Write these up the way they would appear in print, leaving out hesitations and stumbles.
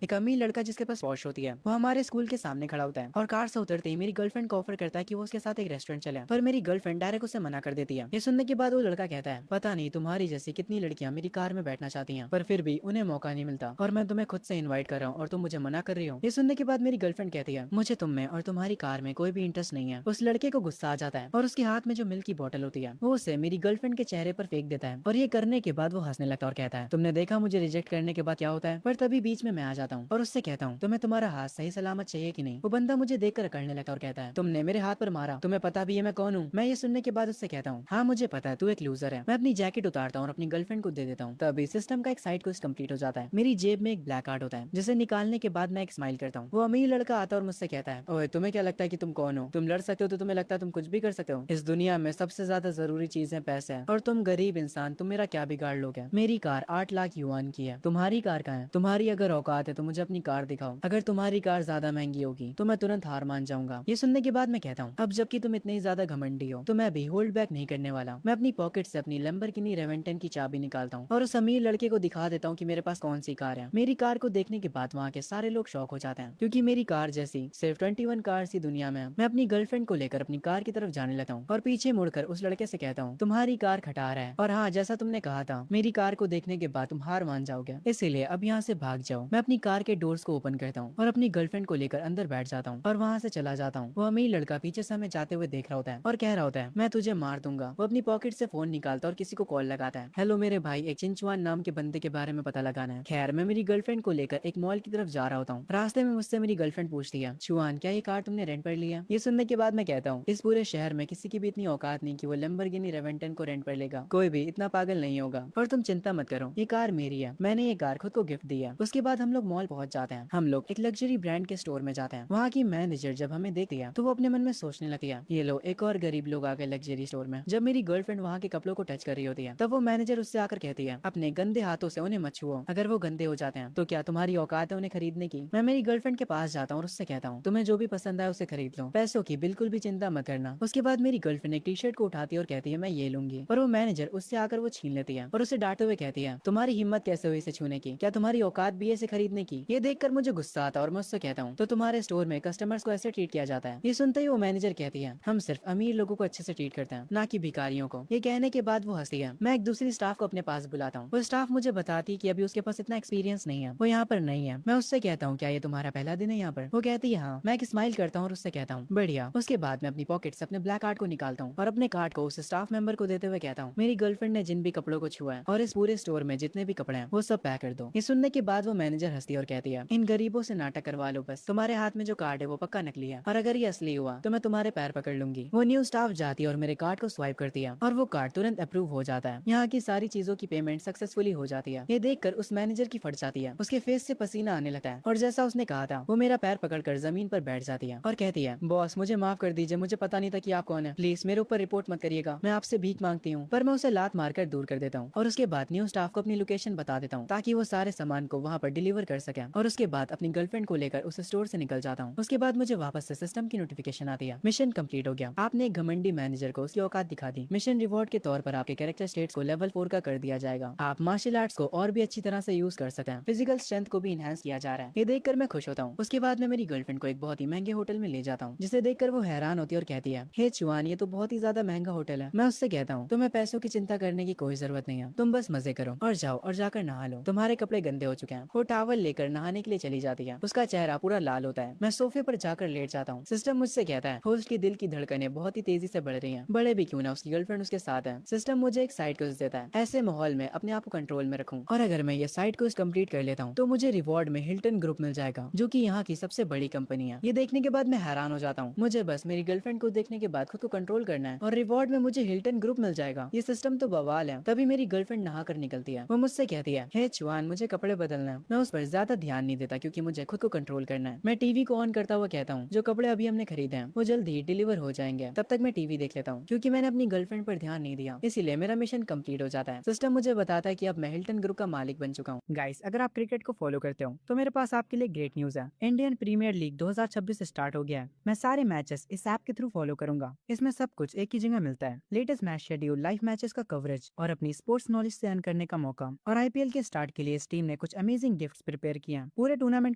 एक अमीर लड़का जिसके पास पॉश होती है वो हमारे स्कूल के सामने खड़ा होता है और कार से उतरते ही मेरी गर्लफ्रेंड को ऑफर करता है कि वो उसके साथ एक रेस्टोरेंट चले, पर मेरी गर्लफ्रेंड डायरेक्ट उसे मना कर देती है। ये सुनने के बाद वो लड़का कहता है, पता नहीं तुम्हारी जैसी कितनी लड़कियां मेरी कार में बैठना चाहती हैं पर फिर भी उन्हें मौका नहीं मिलता और मैं तुम्हें खुद से इन्वाइट कर रहा हूँ और तुम मुझे मना कर रही हो। ये सुनने के बाद मेरी गर्लफ्रेंड कहती है, मुझे तुम में और तुम्हारी कार में कोई भी इंटरेस्ट नहीं है। उस लड़के को गुस्सा आ जाता है और उसके हाथ में जो मिल्क की बोतल होती है वो उसे मेरी गर्लफ्रेंड के चेहरे पर फेंक देता है और ये करने के बाद वो हंसने लगता है और कहता है, तुमने देखा मुझे रिजेक्ट करने के बाद क्या होता है। पर तभी बीच में मैं आ जाता हूँ और उससे कहता हूँ, तुम्हें तुम्हारा हाथ सही सलामत चाहिए कि नहीं। वो बंदा मुझे देखकर अकड़ने लगता और कहता है, तुमने मेरे हाथ पर मारा, तुम्हें पता भी है मैं कौन हूँ। मैं ये सुनने के बाद उससे कहता हूँ, हाँ मुझे पता है तू एक लूजर है। मैं अपनी जैकेट उतारता हूँ और अपनी गर्लफ्रेंड को दे देता हूँ। तभी सिस्टम का एक साइड क्वेस्ट कंप्लीट हो जाता है। मेरी जेब में एक ब्लैक कार्ड होता है जिसे निकालने के बाद मैं एक स्माइल करता हूँ। वो अमीर लड़का आता है और मुझसे कहता है, ओए तुम्हें क्या लगता है कि तुम कौन हो, तुम लड़ सकते हो तो तुम्हें लगता है तुम कुछ भी कर सकते हो। इस दुनिया में सबसे ज्यादा जरूरी चीज है पैसे और तुम गरीब इंसान, तुम मेरा क्या बिगाड़ लोगे। मेरी कार 8 लाख युआन की है, तुम्हारी कार कहाँ है। तुम्हारी अगर औकात है तो मुझे अपनी कार दिखाओ, अगर तुम्हारी कार ज्यादा महंगी होगी तो मैं तुरंत हार मान जाऊंगा। ये सुनने के बाद मैं कहता हूँ, अब जबकि तुम इतने ज्यादा घमंडी हो तो मैं भी होल्ड बैक नहीं करने वाला। मैं अपनी पॉकेट से अपनी लैम्बोर्गिनी रेवेंटन की चाबी निकालता हूँ और उस अमीर लड़के को दिखा देता हूँ कि मेरे पास कौन सी कार है। मेरी कार को देखने के बाद वहाँ के सारे लोग शॉक हो जाते हैं क्योंकि मेरी कार जैसी सिर्फ 21 कार सी दुनिया में है। मैं अपनी गर्लफ्रेंड को लेकर अपनी कार की तरफ जाने लगता हूँ और पीछे मुड़कर उस लड़के से कहता हूँ, तुम्हारी कार खटारा है और हाँ जैसा तुमने कहा था मेरी कार को देखने के बाद तुम हार मान जाओगे, इसीलिए अब यहाँ से भाग जाओ। मैं अपनी कार के डोर्स को ओपन करता हूँ और अपनी गर्लफ्रेंड को लेकर अंदर बैठ जाता हूँ और वहाँ से चला जाता हूँ। वो अमीर लड़का पीछे से हमें जाते हुए देख रहा होता है और कह रहा होता है, मैं तुझे मार दूंगा। वो अपनी पॉकेट से फोन निकालता है और किसी को कॉल लगाता है, हेलो मेरे भाई, एक चिंचुआन नाम के बंदे के बारे में पता लगाना है। खैर मैं मेरी गर्लफ्रेंड को लेकर एक मॉल की तरफ जा रहा होता हूँ। रास्ते में मुझसे मेरी गर्लफ्रेंड पूछती है, चुआन क्या ये कार तुमने रेंट पर लिया। ये सुनने के बाद मैं कहता हूँ, इस पूरे शहर में किसी की भी इतनी औकात नहीं कि वो लैम्बोर्गिनी रेवेंटन को रेंट पर लेगा, कोई भी इतना पागल नहीं होगा। पर तुम चिंता मत करो, ये कार मेरी है, मैंने ये कार खुद को गिफ्ट दी है। उसके बाद हम लोग मॉल पहुंच जाते हैं। हम लोग एक लग्जरी ब्रांड के स्टोर में जाते हैं। वहाँ की मैनेजर जब हमें देखती है तो वो अपने मन में सोचने लगती है, ये लो एक और गरीब लोग आ गए लग्जरी स्टोर में। जब मेरी गर्लफ्रेंड वहाँ के कपड़ों को टच कर रही होती है तब वो मैनेजर उससे आकर कहती है, अपने गंदे हाथों से उन्हें मत छुओ, अगर वो गंदे हो जाते हैं तो क्या तुम्हारी औकात है उन्हें खरीदने की। मैं मेरी गर्लफ्रेंड के पास जाता हूँ और उससे कहता हूँ, तुम्हें जो भी पसंद आए उसे खरीद लो, पैसों की बिल्कुल भी चिंता मत करना। उसके बाद मेरी गर्लफ्रेंड एक टी शर्ट को उठाती है और कहती है, मैं ये लूंगी, पर वो मैनेजर उससे आकर वो छीन लेती है और उसे डांटते हुए कहती है, तुम्हारी हिम्मत कैसे हुई इसे छूने की, क्या तुम्हारी औकात भी है इसे खरीदने की। ये देखकर मुझे गुस्सा आता है और मैं उससे कहता हूँ, तो तुम्हारे स्टोर में कस्टमर्स को ऐसे ट्रीट किया जाता है। ये सुनते ही वो मैनेजर कहती है, हम सिर्फ अमीर लोगों को अच्छे से ट्रीट करते हैं, ना कि भिखारियों को। ये कहने के बाद वो हंसती है। मैं एक दूसरी स्टाफ को अपने पास बुलाता हूँ। वो स्टाफ मुझे बताती है कि अभी उसके पास इतना एक्सपीरियंस नहीं है, वो यहाँ पर नहीं है। मैं उससे कहता हूँ, क्या ये तुम्हारा पहला दिन है यहाँ पर। वो कहती है हाँ। मैं एक स्माइल करता हूँ और उससे कहता हूँ, बढ़िया। उसके बाद मैं अपनी पॉकेट से अपने ब्लैक कार्ड को निकालता हूँ और अपने कार्ड को उस स्टाफ मेंबर को देते हुए कहता हूँ, मेरी गर्लफ्रेंड ने जिन भी कपड़ों को छुआ है और इस पूरे स्टोर में जितने भी कपड़े हैं वो सब पैक कर दो। ये सुनने के बाद वो मैनेजर हंसती है और कहती है, इन गरीबों से नाटक करवा लो बस, तुम्हारे हाथ में जो कार्ड है वो पक्का नकली है और अगर ये असली हुआ तो मैं तुम्हारे पैर पकड़ लूंगी। वो न्यू स्टाफ जाती है और मेरे कार्ड को स्वाइप करती है और वो कार्ड तुरंत अप्रूव हो जाता है। यहाँ की सारी चीजों की पेमेंट सक्सेसफुली हो जाती है। ये देखकर उस मैनेजर की फट जाती है, उसके फेस से पसीना आने लगता है और जैसा उसने कहा था वो मेरा पैर पकड़कर जमीन पर बैठ जाती है और कहती है, बॉस मुझे माफ कर दीजिए, मुझे पता नहीं था कि आप कौन है, प्लीज मेरे ऊपर रिपोर्ट मत करिएगा, मैं आपसे भीख मांगती हूँ। पर मैं उसे लात मारकर दूर कर देता हूँ और उसके बाद न्यू स्टाफ को अपनी लोकेशन बता देता हूँ ताकि वो सारे सामान को वहाँ पर डिलीवर कर सके और उसके बाद अपनी गर्लफ्रेंड को लेकर उस स्टोर से निकल जाता हूँ। उसके बाद मुझे वापस से सिस्टम की नोटिफिकेशन आती है, मिशन कंप्लीट हो गया, आपने एक घमंडी मैनेजर को उसकी औकात दिखा दी। मिशन रिवॉर्ड के तौर पर आपके कैरेक्टर स्टेट्स को लेवल 4 का कर दिया जाएगा। आप मार्शल आर्ट्स को और भी अच्छी तरह से यूज कर सकते हैं, फिजिकल स्ट्रेंथ को भी इनहेंस किया जा रहा है। ये देखकर मैं खुश होता हूँ। उसके बाद मैं मेरी गर्लफ्रेंड को एक बहुत ही महंगे होटल में ले जाता हूँ जिसे देखकर वो हैरान होती है और कहती है, हे चुआन ये तो बहुत ही ज्यादा महंगा होटल है। मैं उससे कहता हूँ, तुम्हें पैसों की चिंता करने की कोई जरूरत नहीं है, तुम बस मजे करो और जाओ और जाकर नहा लो, तुम्हारे कपड़े गंदे हो चुके हैं। वो टावल लेकर नहाने के लिए चली जाती है। उसका चेहरा पूरा लाल होता है। मैं सोफे पर जाकर लेट जाता हूँ। सिस्टम मुझसे कहता है, होस्ट की दिल की धड़कनें बहुत ही तेजी से बढ़ रही हैं, बड़े भी क्यों ना उसकी गर्लफ्रेंड उसके साथ है। सिस्टम मुझे एक साइड क्वेस्ट देता है, ऐसे माहौल में अपने आप को कंट्रोल में रखूं और अगर मैं ये साइड क्वेस्ट कंप्लीट कर लेता हूँ तो मुझे रिवॉर्ड में हिल्टन ग्रुप मिल जाएगा जो कि यहाँ की सबसे बड़ी कंपनी है। ये देखने के बाद मैं हैरान हो जाता हूँ। मुझे बस मेरी गर्लफ्रेंड को देखने के बाद खुद को कंट्रोल करना है और रिवॉर्ड में मुझे हिल्टन ग्रुप मिल जाएगा। ये सिस्टम तो बवाल है। तभी मेरी गर्लफ्रेंड नहा कर निकलती है। वो मुझसे कहती है, हे चुआन मुझे कपड़े बदलना है। मैं उस पर ज्यादा ध्यान नहीं देता क्योंकि मुझे खुद को कंट्रोल करना है। मैं टीवी को ऑन करता हुआ कहता हूँ, जो कपड़े अभी हमने खरीदे हैं वो जल्द ही डिलीवर हो जाएंगे, तब तक मैं टीवी देख लेता हूँ। क्योंकि मैंने अपनी गर्लफ्रेंड पर ध्यान नहीं दिया इसीलिए मेरा मिशन कंप्लीट हो जाता है। सिस्टम मुझे बताता है कि अब मैं हिल्टन ग्रुप का मालिक बन चुका हूँ। गाइस अगर आप क्रिकेट को फॉलो करते हो तो मेरे पास आपके लिए ग्रेट न्यूज है। इंडियन प्रीमियर लीग 2026 स्टार्ट हो गया है। मैं सारे मैचेस इस ऐप के थ्रू फॉलो करूंगा। इसमें सब कुछ एक ही जगह मिलता है, latest match schedule, live matches का कवरेज और अपनी स्पोर्ट्स नॉलेज से अर्न करने का मौका। और आईपीएल के स्टार्ट के लिए इस टीम ने कुछ अमेजिंग गिफ्ट्स प्रिपेयर प्रिपेयर किए हैं। पूरे टूर्नामेंट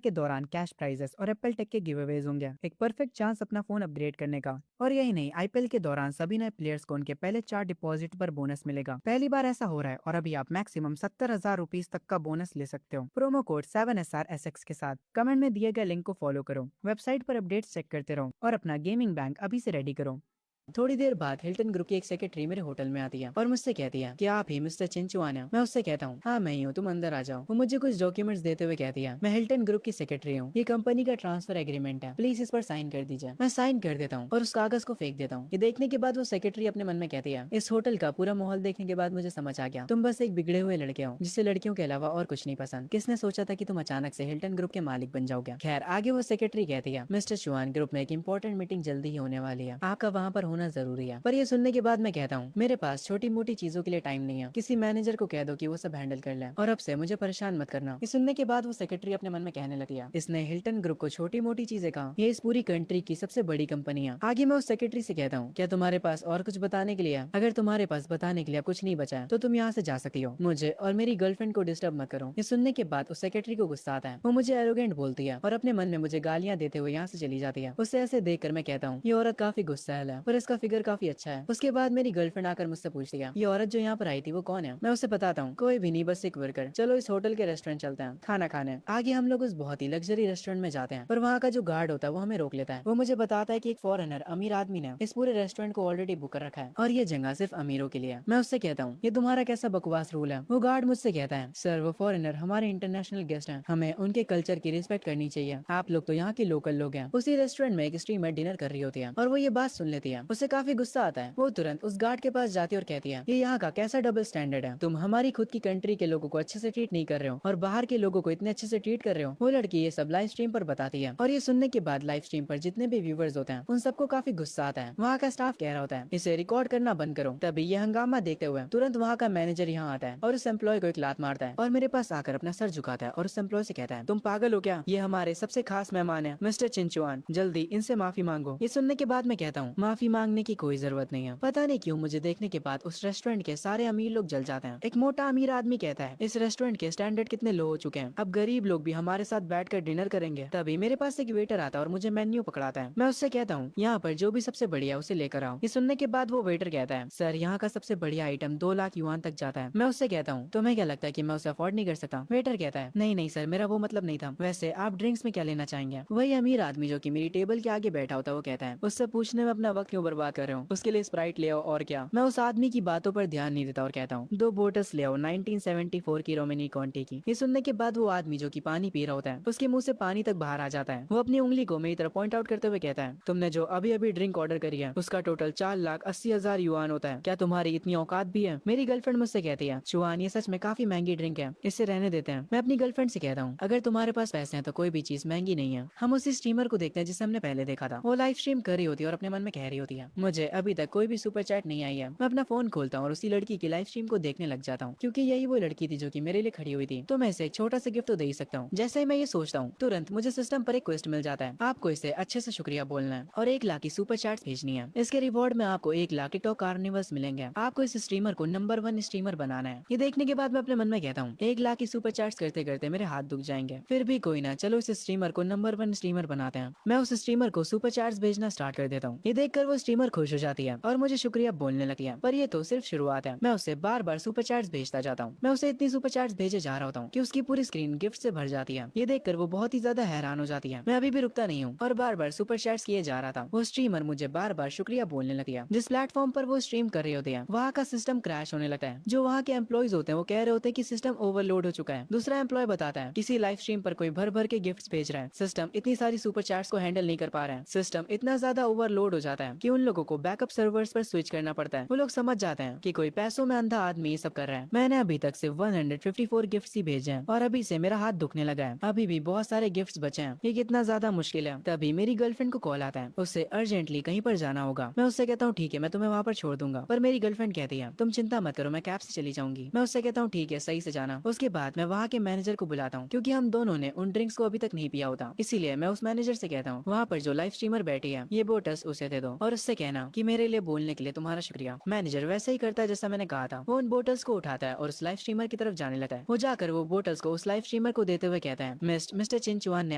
के दौरान कैश प्राइजेस और एप्पल टेक के गिव अवेज होंगे, एक परफेक्ट चांस अपना फोन अपग्रेड करने का। और यही नहीं, आईपीएल के दौरान सभी नए प्लेयर्स को उनके पहले 4 डिपॉजिट पर बोनस मिलेगा। पहली बार ऐसा हो रहा है और अभी आप मैक्सिमम 70,000 रुपीज तक का बोनस ले सकते हो प्रोमो कोड 7SRSX के साथ। कमेंट में दिए गए लिंक को फॉलो करो, वेबसाइट पर अपडेट्स चेक करते रहो और अपना गेमिंग बैंक अभी से रेडी करो। थोड़ी देर बाद हिल्टन ग्रुप की एक सेक्रेटरी मेरे होटल में आती है और मुझसे कहती है कि आप ही मिस्टर चिंचुआन हैं। मैं उससे कहता हूँ हाँ मैं ही हूँ, तुम अंदर आ जाओ। वो मुझे कुछ डॉक्यूमेंट्स देते हुए कहती है मैं हिल्टन ग्रुप की सेक्रेटरी हूँ, ये कंपनी का ट्रांसफर एग्रीमेंट है, प्लीज इस पर साइन कर दीजिए। मैं साइन कर देता हूँ और उस कागज को फेंक देता हूँ। ये देखने के बाद वो सेक्रेटरी अपने मन में कहती है इस होटल का पूरा माहौल देखने के बाद मुझे समझ आ गया, तुम बस एक बिगड़े हुए लड़के हो जिससे लड़कियों के अलावा और कुछ नहीं पसंद। किसने सोचा था कि तुम अचानक से हिल्टन ग्रुप के मालिक बन जाओगे। खैर आगे वो सेक्रेटरी कहती है मिस्टर चौहान, ग्रुप में एक इंपॉर्टेंट मीटिंग जल्दी ही होने वाली है, आपका वहाँ पर होना जरूरी है। पर ये सुनने के बाद मैं कहता हूँ मेरे पास छोटी मोटी चीजों के लिए टाइम नहीं है, किसी मैनेजर को कह दो कि वो सब हैंडल कर ले और अब से मुझे परेशान मत करना। ये सुनने के बाद वो सेक्रेटरी अपने मन में कहने लगी है इसने हिल्टन ग्रुप को छोटी मोटी चीजें कहा, ये इस पूरी कंट्री की सबसे बड़ी कंपनी है। आगे मैं उस सेक्रेटरी से कहता हूँ क्या तुम्हारे पास और कुछ बताने के लिए है? अगर तुम्हारे पास बताने के लिए कुछ नहीं बचा है तो तुम यहाँ से जा सकती हो, मुझे और मेरी गर्लफ्रेंड को डिस्टर्ब मत करो। ये सुनने के बाद उस सेक्रेटरी को गुस्सा आता है, वो मुझे एरोगेंट बोलती है और अपने मन में मुझे गालियां देते हुए यहाँ से चली जाती है। उसे ऐसे देखकर मैं कहता हूँ ये औरत काफी गुस्सैल है पर इसका फिगर काफी अच्छा है। उसके बाद मेरी गर्लफ्रेंड आकर मुझसे पूछती है ये औरत जो यहाँ पर आई थी वो कौन है। मैं उसे बताता हूँ कोई भी नहीं, बस एक वर्कर, चलो इस होटल के रेस्टोरेंट चलते हैं खाना खाने। आगे हम लोग उस बहुत ही लग्जरी रेस्टोरेंट में जाते हैं पर वहाँ का जो गार्ड होता है वो हमें रोक लेता है। वो मुझे बताता है कि एक फॉरेनर अमीर आदमी ने इस पूरे रेस्टोरेंट को ऑलरेडी बुक कर रखा है और ये जगह सिर्फ अमीरों के लिए है। मैं उससे कहता हूँ ये तुम्हारा कैसा बकवास रूल है। वो गार्ड मुझसे कहता है सर वो फॉरेनर हमारे इंटरनेशनल गेस्ट हैं, हमें उनके कल्चर की रिस्पेक्ट करनी चाहिए, आप लोग तो यहाँ के लोकल लोग हैं। उसी रेस्टोरेंट में एक स्ट्रीमर डिनर कर रही होती है और वो ये बात सुन लेती है, उसे काफी गुस्सा आता है। वो तुरंत उस गार्ड के पास जाती है और कहती है ये यहाँ का कैसा डबल स्टैंडर्ड है, तुम हमारी खुद की कंट्री के लोगों को अच्छे से ट्रीट नहीं कर रहे हो और बाहर के लोगों को इतने अच्छे से ट्रीट कर रहे हो। वो लड़की ये सब लाइव स्ट्रीम पर बताती है और ये सुनने के बाद लाइव स्ट्रीम पर जितने भी व्यूवर्स होते हैं उन सबको काफी गुस्सा आता है। वहाँ का स्टाफ कह रहा होता है इसे रिकॉर्ड करना बंद करो। तभी ये हंगामा देखते हुए तुरंत वहाँ का मैनेजर यहाँ आता है और उस एम्प्लॉय को एक लात मारता है और मेरे पास आकर अपना सर झुकाता है और उस एम्प्लॉय से कहता है तुम पागल हो क्या, ये हमारे सबसे खास मेहमान है मिस्टर चिंचुआन, जल्दी इनसे माफी मांगो। ये सुनने के बाद मैं कहता हूँ माफी मांगने की कोई जरूरत नहीं है। पता नहीं क्यों मुझे देखने के बाद उस रेस्टोरेंट के सारे अमीर लोग जल जाते हैं। एक मोटा अमीर आदमी कहता है इस रेस्टोरेंट के स्टैंडर्ड कितने लो हो चुके हैं, अब गरीब लोग भी हमारे साथ बैठकर डिनर करेंगे। तभी मेरे पास एक वेटर आता है और मुझे मेन्यू पकड़ाता है। मैं उससे कहता हूँ यहाँ पर जो भी सबसे बढ़िया उसे लेकर आओ। ये सुनने के बाद वो वेटर कहता है सर यहाँ का सबसे बढ़िया आइटम 2 लाख युआन तक जाता है। मैं उससे कहता हूँ तुम्हें क्या लगता है कि मैं उसे अफोर्ड नहीं कर सकता। वेटर कहता है नहीं नहीं सर मेरा वो मतलब नहीं था, वैसे आप ड्रिंक्स में क्या लेना चाहेंगे। वही अमीर आदमी जो की मेरी टेबल के आगे बैठा होता है वो कहता है उससे पूछने में अपना वक्त क्यों बर्बाद कर रहे हो, उसके लिए स्प्राइट ले आओ और क्या। मैं उस आदमी की बातों पर ध्यान नहीं देता और कहता हूँ 2 बोटल्स ले आओ 1974 की रोमिनी कॉन्टी की। ये सुनने के बाद वो आदमी जो की पानी पी रहा होता है उसके मुंह से पानी तक बाहर आ जाता है। वो अपनी उंगली को मेरी तरफ पॉइंट आउट करते हुए कहता है तुमने जो अभी अभी ड्रिंक ऑर्डर करी है उसका टोटल 4,80,000 युआन होता है, क्या तुम्हारी इतनी औकात भी है। मेरी गर्लफ्रेंड मुझसे कहती है चुआन ये सच में काफी महंगी ड्रिंक है, इससे रहने देते हैं। मैं अपनी गर्लफ्रेंड से कहता हूँ अगर तुम्हारे पास पैसे हैं तो कोई भी चीज महंगी नहीं है। हम उसी स्ट्रीमर को देखते हैं जिसे हमने पहले देखा था। वो लाइव स्ट्रीम कर रही होती है और अपने मन में कह रही होती है मुझे अभी तक कोई भी सुपर चैट नहीं आई है। मैं अपना फोन खोलता हूँ और उसी लड़की की लाइव स्ट्रीम को देखने लग जाता हूँ क्योंकि यही वो लड़की थी जो कि मेरे लिए खड़ी हुई थी, तो मैं इसे एक छोटा सा गिफ्ट तो दे ही सकता हूँ। जैसे ही मैं ये सोचता हूँ तुरंत मुझे सिस्टम पर एक क्वेस्ट मिल जाता है, आपको इसे अच्छे से शुक्रिया बोलना है और 1 लाख की सुपर चैट्स भेजनी है। इसके रिवॉर्ड में आपको 1 लाख टिकटॉक कार्निवल्स मिलेंगे। आपको इस स्ट्रीमर को नंबर 1 स्ट्रीमर बनाना है। ये देखने के बाद मैं अपने मन में कहता हूँ 1 लाख की सुपर चैट्स करते करते मेरे हाथ दुख जाएंगे, फिर भी कोई ना, चलो इस स्ट्रीमर को नंबर 1 स्ट्रीमर बनाते हैं। मैं उस स्ट्रीमर को सुपर चैट्स भेजना स्टार्ट कर देता हूँ। ये देखकर वो स्ट्रीमर खुश हो जाती है और मुझे शुक्रिया बोलने लगती है, पर ये तो सिर्फ शुरुआत है। मैं उसे बार बार सुपर चैट्स भेजता जाता हूँ। मैं उसे इतनी सुपर चैट्स भेजे जा रहा होता हूँ कि उसकी पूरी स्क्रीन गिफ्ट से भर जाती है। ये देखकर वो बहुत ही ज्यादा हैरान हो जाती है। मैं अभी भी रुकता नहीं हूँ और बार बार सुपर चैट्स किए जा रहा था। वो स्ट्रीमर मुझे बार बार शुक्रिया बोलने लगती है। जिस प्लेटफॉर्म पर वो स्ट्रीम कर रहे होते हैं वहाँ का सिस्टम क्रैश होने लगता है। जो वहाँ के एम्प्लॉइज होते हैं वो कह रहे होते हैं कि सिस्टम ओवरलोड हो चुका है। दूसरा एम्प्लॉय बताता है किसी लाइव स्ट्रीम पर कोई भर भर के गिफ्ट्स भेज रहा है, सिस्टम इतनी सारी सुपर चैट्स को हैंडल नहीं कर पा रहा है। सिस्टम इतना ज्यादा ओवरलोड हो जाता है कि उन लोगों को बैकअप सर्वर्स पर स्विच करना पड़ता है। वो लोग समझ जाते हैं कि कोई पैसों में अंधा आदमी ये सब कर रहा है। मैंने अभी तक सिर्फ 154 गिफ्ट्स ही भेजे हैं और अभी से मेरा हाथ दुखने लगा है। अभी भी बहुत सारे गिफ्ट्स बचे हैं, ये कितना ज्यादा मुश्किल है। तभी मेरी गर्लफ्रेंड को कॉल आता है, उससे अर्जेंटली कहीं पर जाना होगा। मैं उससे कहता हूँ ठीक है मैं तुम्हें वहाँ पर छोड़ दूंगा, पर मेरी गर्लफ्रेंड कहती है तुम चिंता मत करो मैं कैब से चली जाऊंगी। मैं उससे कहता हूँ ठीक है सही से जाना। उसके बाद मैं वहाँ के मैनेजर को बुलाता हूँ क्योंकि हम दोनों ने उन ड्रिंक्स को अभी तक नहीं पिया होता, इसीलिए मैं उस मैनेजर से कहता हूँ वहाँ पर जो लाइव स्ट्रीमर बैठी है ये बोटल्स उसे दे दो और उससे कहना कि मेरे लिए बोलने के लिए तुम्हारा शुक्रिया। मैनेजर वैसे ही करता है जैसा मैंने कहा था। वो उन बोटल्स को उठाता है और उस लाइव स्ट्रीमर की तरफ जाने लगता है। वो जाकर वो बोटल्स को उस लाइव स्ट्रीमर को देते हुए कहता है, मिस्टर चिंचुआन ने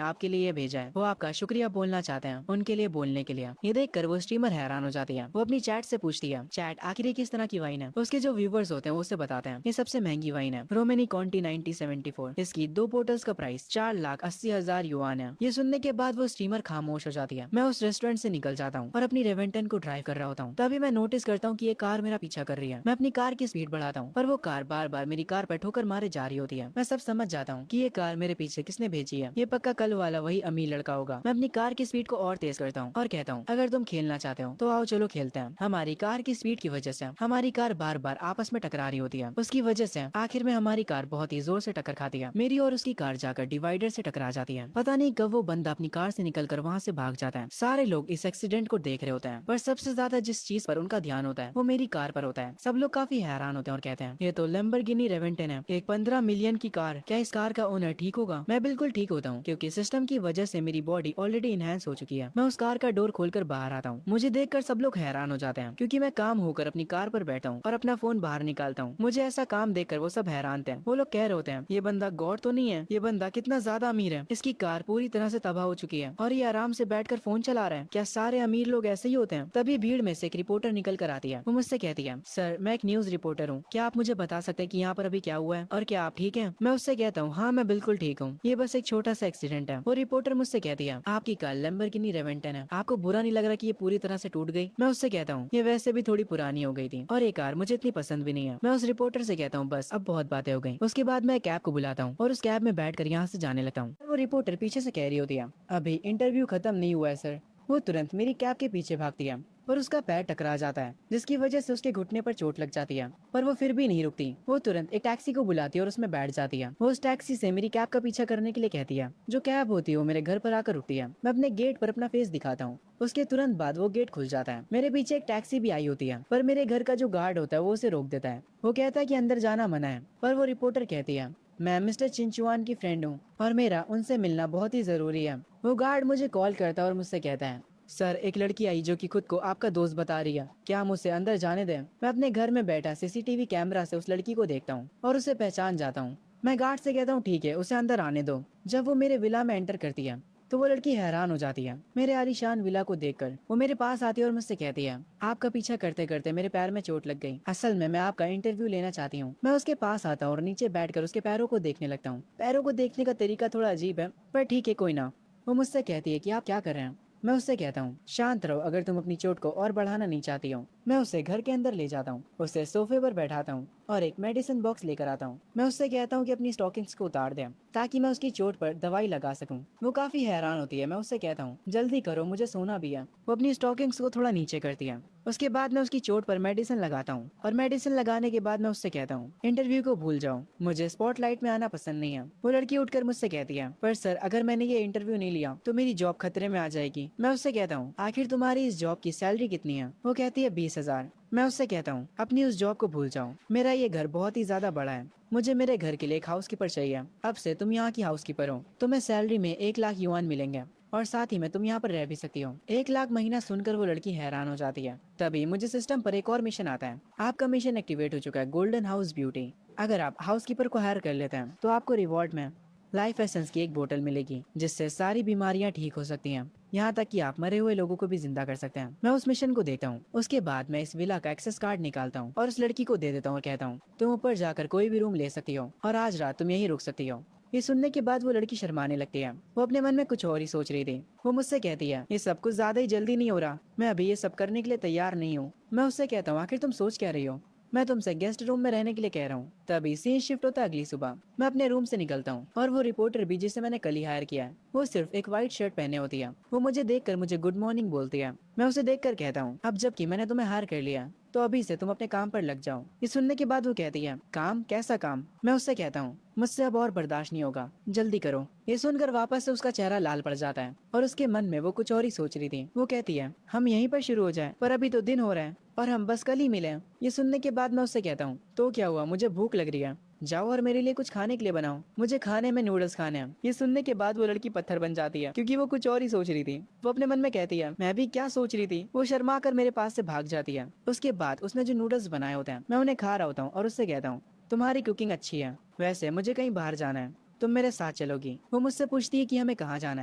आपके लिए ये भेजा है। वो आपका शुक्रिया बोलना चाहते हैं, उनके लिए बोलने के लिए। ये देखकर वो स्ट्रीमर हैरान हो जाती है। वो अपनी चैट से पूछती है, चैट आखिर ये किस तरह की वाइन है। उसके जो व्यूवर्स होते हैं वो उसे बताते हैं, ये सबसे महंगी वाइन है, रोमेनी कॉन्टी 1974। इसकी 2 बोटल्स का प्राइस 4,80,000 युआन है। ये सुनने के बाद वो स्ट्रीमर खामोश हो जाती है। मैं उस रेस्टोरेंट से निकल जाता हूँ और अपनी रेवेंटन को ड्राइव कर रहा होता हूँ। तभी मैं नोटिस करता हूँ कि ये कार मेरा पीछा कर रही है। मैं अपनी कार की स्पीड बढ़ाता हूँ पर वो कार बार बार मेरी कार पर ठोकर मारे जा रही होती है। मैं सब समझ जाता हूँ कि ये कार मेरे पीछे किसने भेजी है। ये पक्का कल वाला वही अमीर लड़का होगा। मैं अपनी कार की स्पीड को और तेज करता हूँ और कहता हूँ, अगर तुम खेलना चाहते हो तो आओ चलो खेलते हैं। हमारी कार की स्पीड की वजह से हमारी कार बार बार आपस में टकरा रही होती है। उसकी वजह से आखिर में हमारी कार बहुत ही जोर से टक्कर खाती है। मेरी और उसकी कार जाकर डिवाइडर से टकरा जाती है। पता नहीं कब वो बंदा अपनी कार से निकलकर वहाँ से भाग जाता है। सारे लोग इस एक्सीडेंट को देख रहे होते हैं पर सबसे ज्यादा जिस चीज पर उनका ध्यान होता है वो मेरी कार पर होता है। सब लोग काफी हैरान होते हैं और कहते हैं, ये तो लैम्बोर्गिनी रेवेंटन है, एक 15 मिलियन की कार। क्या इस कार का ओनर ठीक होगा? मैं बिल्कुल ठीक होता हूँ क्योंकि सिस्टम की वजह से मेरी बॉडी ऑलरेडी इनहेंस हो चुकी है। मैं उस कार का डोर खोलकर बाहर आता हूँ। मुझे देखकर सब लोग हैरान हो जाते हैं क्योंकि मैं काम होकर अपनी कार पर बैठा हूँ और अपना फोन बाहर निकालता हूँ। मुझे ऐसा काम देखकर वो सब हैरान थे। वो लोग कह रहे होते हैं, ये बंदा गॉड तो नहीं है? ये बंदा कितना ज्यादा अमीर है, इसकी कार पूरी तरह से तबाह हो चुकी है और ये आराम से बैठकर फोन चला रहा है। क्या सारे अमीर लोग ऐसे ही होते हैं? तभी भीड़ में से एक रिपोर्टर निकल कर आती है। वो मुझसे कहती है, सर मैं एक न्यूज रिपोर्टर हूँ, क्या आप मुझे बता सकते हैं कि यहाँ पर अभी क्या हुआ है और क्या आप ठीक हैं? मैं उससे कहता हूँ, हाँ मैं बिल्कुल ठीक हूँ, ये बस एक छोटा सा एक्सीडेंट है। वो रिपोर्टर मुझसे कहती है, आपकी कार लैम्बोर्गिनी रेवेंटन है, आपको बुरा नहीं लग रहा कि ये पूरी तरह से टूट गई? मैं उससे कहता हूँ, ये वैसे भी थोड़ी पुरानी हो गई थी और ये कार मुझे इतनी पसंद भी नहीं है। मैं उस रिपोर्टर से कहता हूँ, बस अब बहुत बातें हो गई। उसके बाद मैं कैब को बुलाता हूँ और उस कैब में बैठकर यहाँ से जाने लगता हूँ। वो रिपोर्टर पीछे से कह रही होती है, अभी इंटरव्यू खत्म नहीं हुआ है सर। वो तुरंत मेरी कैब के पीछे भागती है पर उसका पैर टकरा जाता है जिसकी वजह से उसके घुटने पर चोट लग जाती है। पर वो फिर भी नहीं रुकती। वो तुरंत एक टैक्सी को बुलाती है और उसमें बैठ जाती है। वो उस टैक्सी से मेरी कैब का पीछा करने के लिए कहती है। जो कैब होती है वो मेरे घर पर आकर रुकती है। मैं अपने गेट पर अपना फेस दिखाता हूँ। उसके तुरंत बाद वो गेट खुल जाता है। मेरे पीछे एक टैक्सी भी आई होती है पर मेरे घर का जो गार्ड होता है वो उसे रोक देता है। वो कहता है कि अंदर जाना मना है। पर वो रिपोर्टर कहती है, मैं मिस्टर चिंचुआन की फ्रेंड हूँ और मेरा उनसे मिलना बहुत ही जरूरी है। वो गार्ड मुझे कॉल करता है और मुझसे कहता है, सर एक लड़की आई जो कि खुद को आपका दोस्त बता रही है, क्या हम उसे अंदर जाने दें? मैं अपने घर में बैठा सीसीटीवी कैमरा से उस लड़की को देखता हूँ और उसे पहचान जाता हूँ। मैं गार्ड से कहता हूँ, ठीक है उसे अंदर आने दो। जब वो मेरे विला में एंटर करती है तो वो लड़की हैरान हो जाती है मेरे आलीशान विला को देखकर। वो मेरे पास आती है और मुझसे कहती है, आपका पीछा करते करते मेरे पैर में चोट लग गई, असल में मैं आपका इंटरव्यू लेना चाहती हूँ। मैं उसके पास आता हूँ और नीचे बैठकर उसके पैरों को देखने लगता हूँ। पैरों को देखने का तरीका थोड़ा अजीब है पर ठीक है कोई ना। वो मुझसे कहती है कि आप क्या कर रहे हैं? मैं उससे कहता हूँ, शांत रहो, अगर तुम अपनी चोट को और बढ़ाना नहीं चाहती हो। मैं उसे घर के अंदर ले जाता हूँ, उसे सोफे पर बैठाता हूँ और एक मेडिसिन बॉक्स लेकर आता हूँ। मैं उससे कहता हूँ कि अपनी स्टॉकिंग्स को उतार दे ताकि मैं उसकी चोट पर दवाई लगा सकूँ। वो काफी हैरान होती है। मैं उससे कहता हूँ, जल्दी करो मुझे सोना भी है। वो अपनी स्टॉकिंग्स को थोड़ा नीचे करती है। उसके बाद मैं उसकी चोट पर मेडिसिन लगाता हूँ और मेडिसिन लगाने के बाद मैं उससे कहता हूँ, इंटरव्यू को भूल जाओ, मुझे स्पॉटलाइट में आना पसंद नहीं है। वो लड़की उठकर मुझसे कहती है, पर सर अगर मैंने ये इंटरव्यू नहीं लिया तो मेरी जॉब खतरे में आ जाएगी। मैं उससे कहता हूँ, आखिर तुम्हारी इस जॉब की सैलरी कितनी है? वो कहती है 20,000। मैं उससे कहता हूँ, अपनी उस जॉब को भूल जाओ, मेरा ये घर बहुत ही ज्यादा बड़ा है, मुझे मेरे घर के लिए एक हाउसकीपर चाहिए। अब से तुम यहाँ की हाउसकीपर हो, तुम्हें सैलरी में 1 लाख युआन मिलेंगे और साथ ही में तुम यहाँ पर रह भी सकती हो। 1 लाख महीना सुनकर वो लड़की हैरान हो जाती है। तभी मुझे सिस्टम पर एक और मिशन आता है। आपका मिशन एक्टिवेट हो चुका है, गोल्डन हाउस ब्यूटी। अगर आप हाउसकीपर को हायर कर लेते हैं तो आपको रिवॉर्ड में लाइफ एसेंस की एक बोतल मिलेगी जिससे सारी बीमारियां ठीक हो सकती हैं, यहाँ तक कि आप मरे हुए लोगों को भी जिंदा कर सकते हैं। मैं उस मिशन को देखता हूँ। उसके बाद मैं इस विला का एक्सेस कार्ड निकालता हूँ और उस लड़की को दे देता हूँ और कहता हूँ, तुम ऊपर जाकर कोई भी रूम ले सकती हो और आज रात तुम यहीं रुक सकती हो। ये सुनने के बाद वो लड़की शर्माने लगती है। वो अपने मन में कुछ और ही सोच रही थी। वो मुझसे कहती है, ये सब कुछ ज्यादा ही जल्दी नहीं हो रहा, मैं अभी ये सब करने के लिए तैयार नहीं हूँ। मैं उससे कहता हूँ, आखिर तुम सोच क्या रही हो? मैं तुमसे गेस्ट रूम में रहने के लिए कह रहा हूँ। तभी सीन शिफ्ट होता है अगली सुबह। मैं अपने रूम से निकलता हूँ और वो रिपोर्टर भी जिसे मैंने कल ही हायर किया है, वो सिर्फ एक व्हाइट शर्ट पहने होती है। वो मुझे देखकर मुझे गुड मॉर्निंग बोलती है। मैं उसे देखकर कहता हूँ, अब जबकि मैंने तुम्हें हायर कर लिया तो अभी से तुम अपने काम पर लग जाओ। ये सुनने के बाद वो कहती है, काम? कैसा काम? मैं उससे कहता हूँ, मुझसे अब और बर्दाश्त नहीं होगा, जल्दी करो। ये सुनकर वापस से उसका चेहरा लाल पड़ जाता है और उसके मन में वो कुछ और ही सोच रही थी। वो कहती है, हम यहीं पर शुरू हो जाए, पर अभी तो दिन हो रहा है और हम बस कल ही मिले हैं। ये सुनने के बाद मैं उससे कहता हूँ, तो क्या हुआ, मुझे भूख लग रही है, जाओ और मेरे लिए कुछ खाने के लिए बनाओ, मुझे खाने में नूडल्स खाने हैं। ये सुनने के बाद वो लड़की पत्थर बन जाती है क्योंकि वो कुछ और ही सोच रही थी। वो अपने मन में कहती है मैं भी क्या सोच रही थी। वो शर्मा कर मेरे पास से भाग जाती है। उसके बाद उसने जो नूडल्स बनाए होते हैं मैं उन्हें खा रहा होता हूँ और उससे कहता हूँ तुम्हारी कुकिंग अच्छी है, वैसे मुझे कहीं बाहर जाना है, तुम मेरे साथ चलोगी। वो मुझसे पूछती है कि हमें कहाँ जाना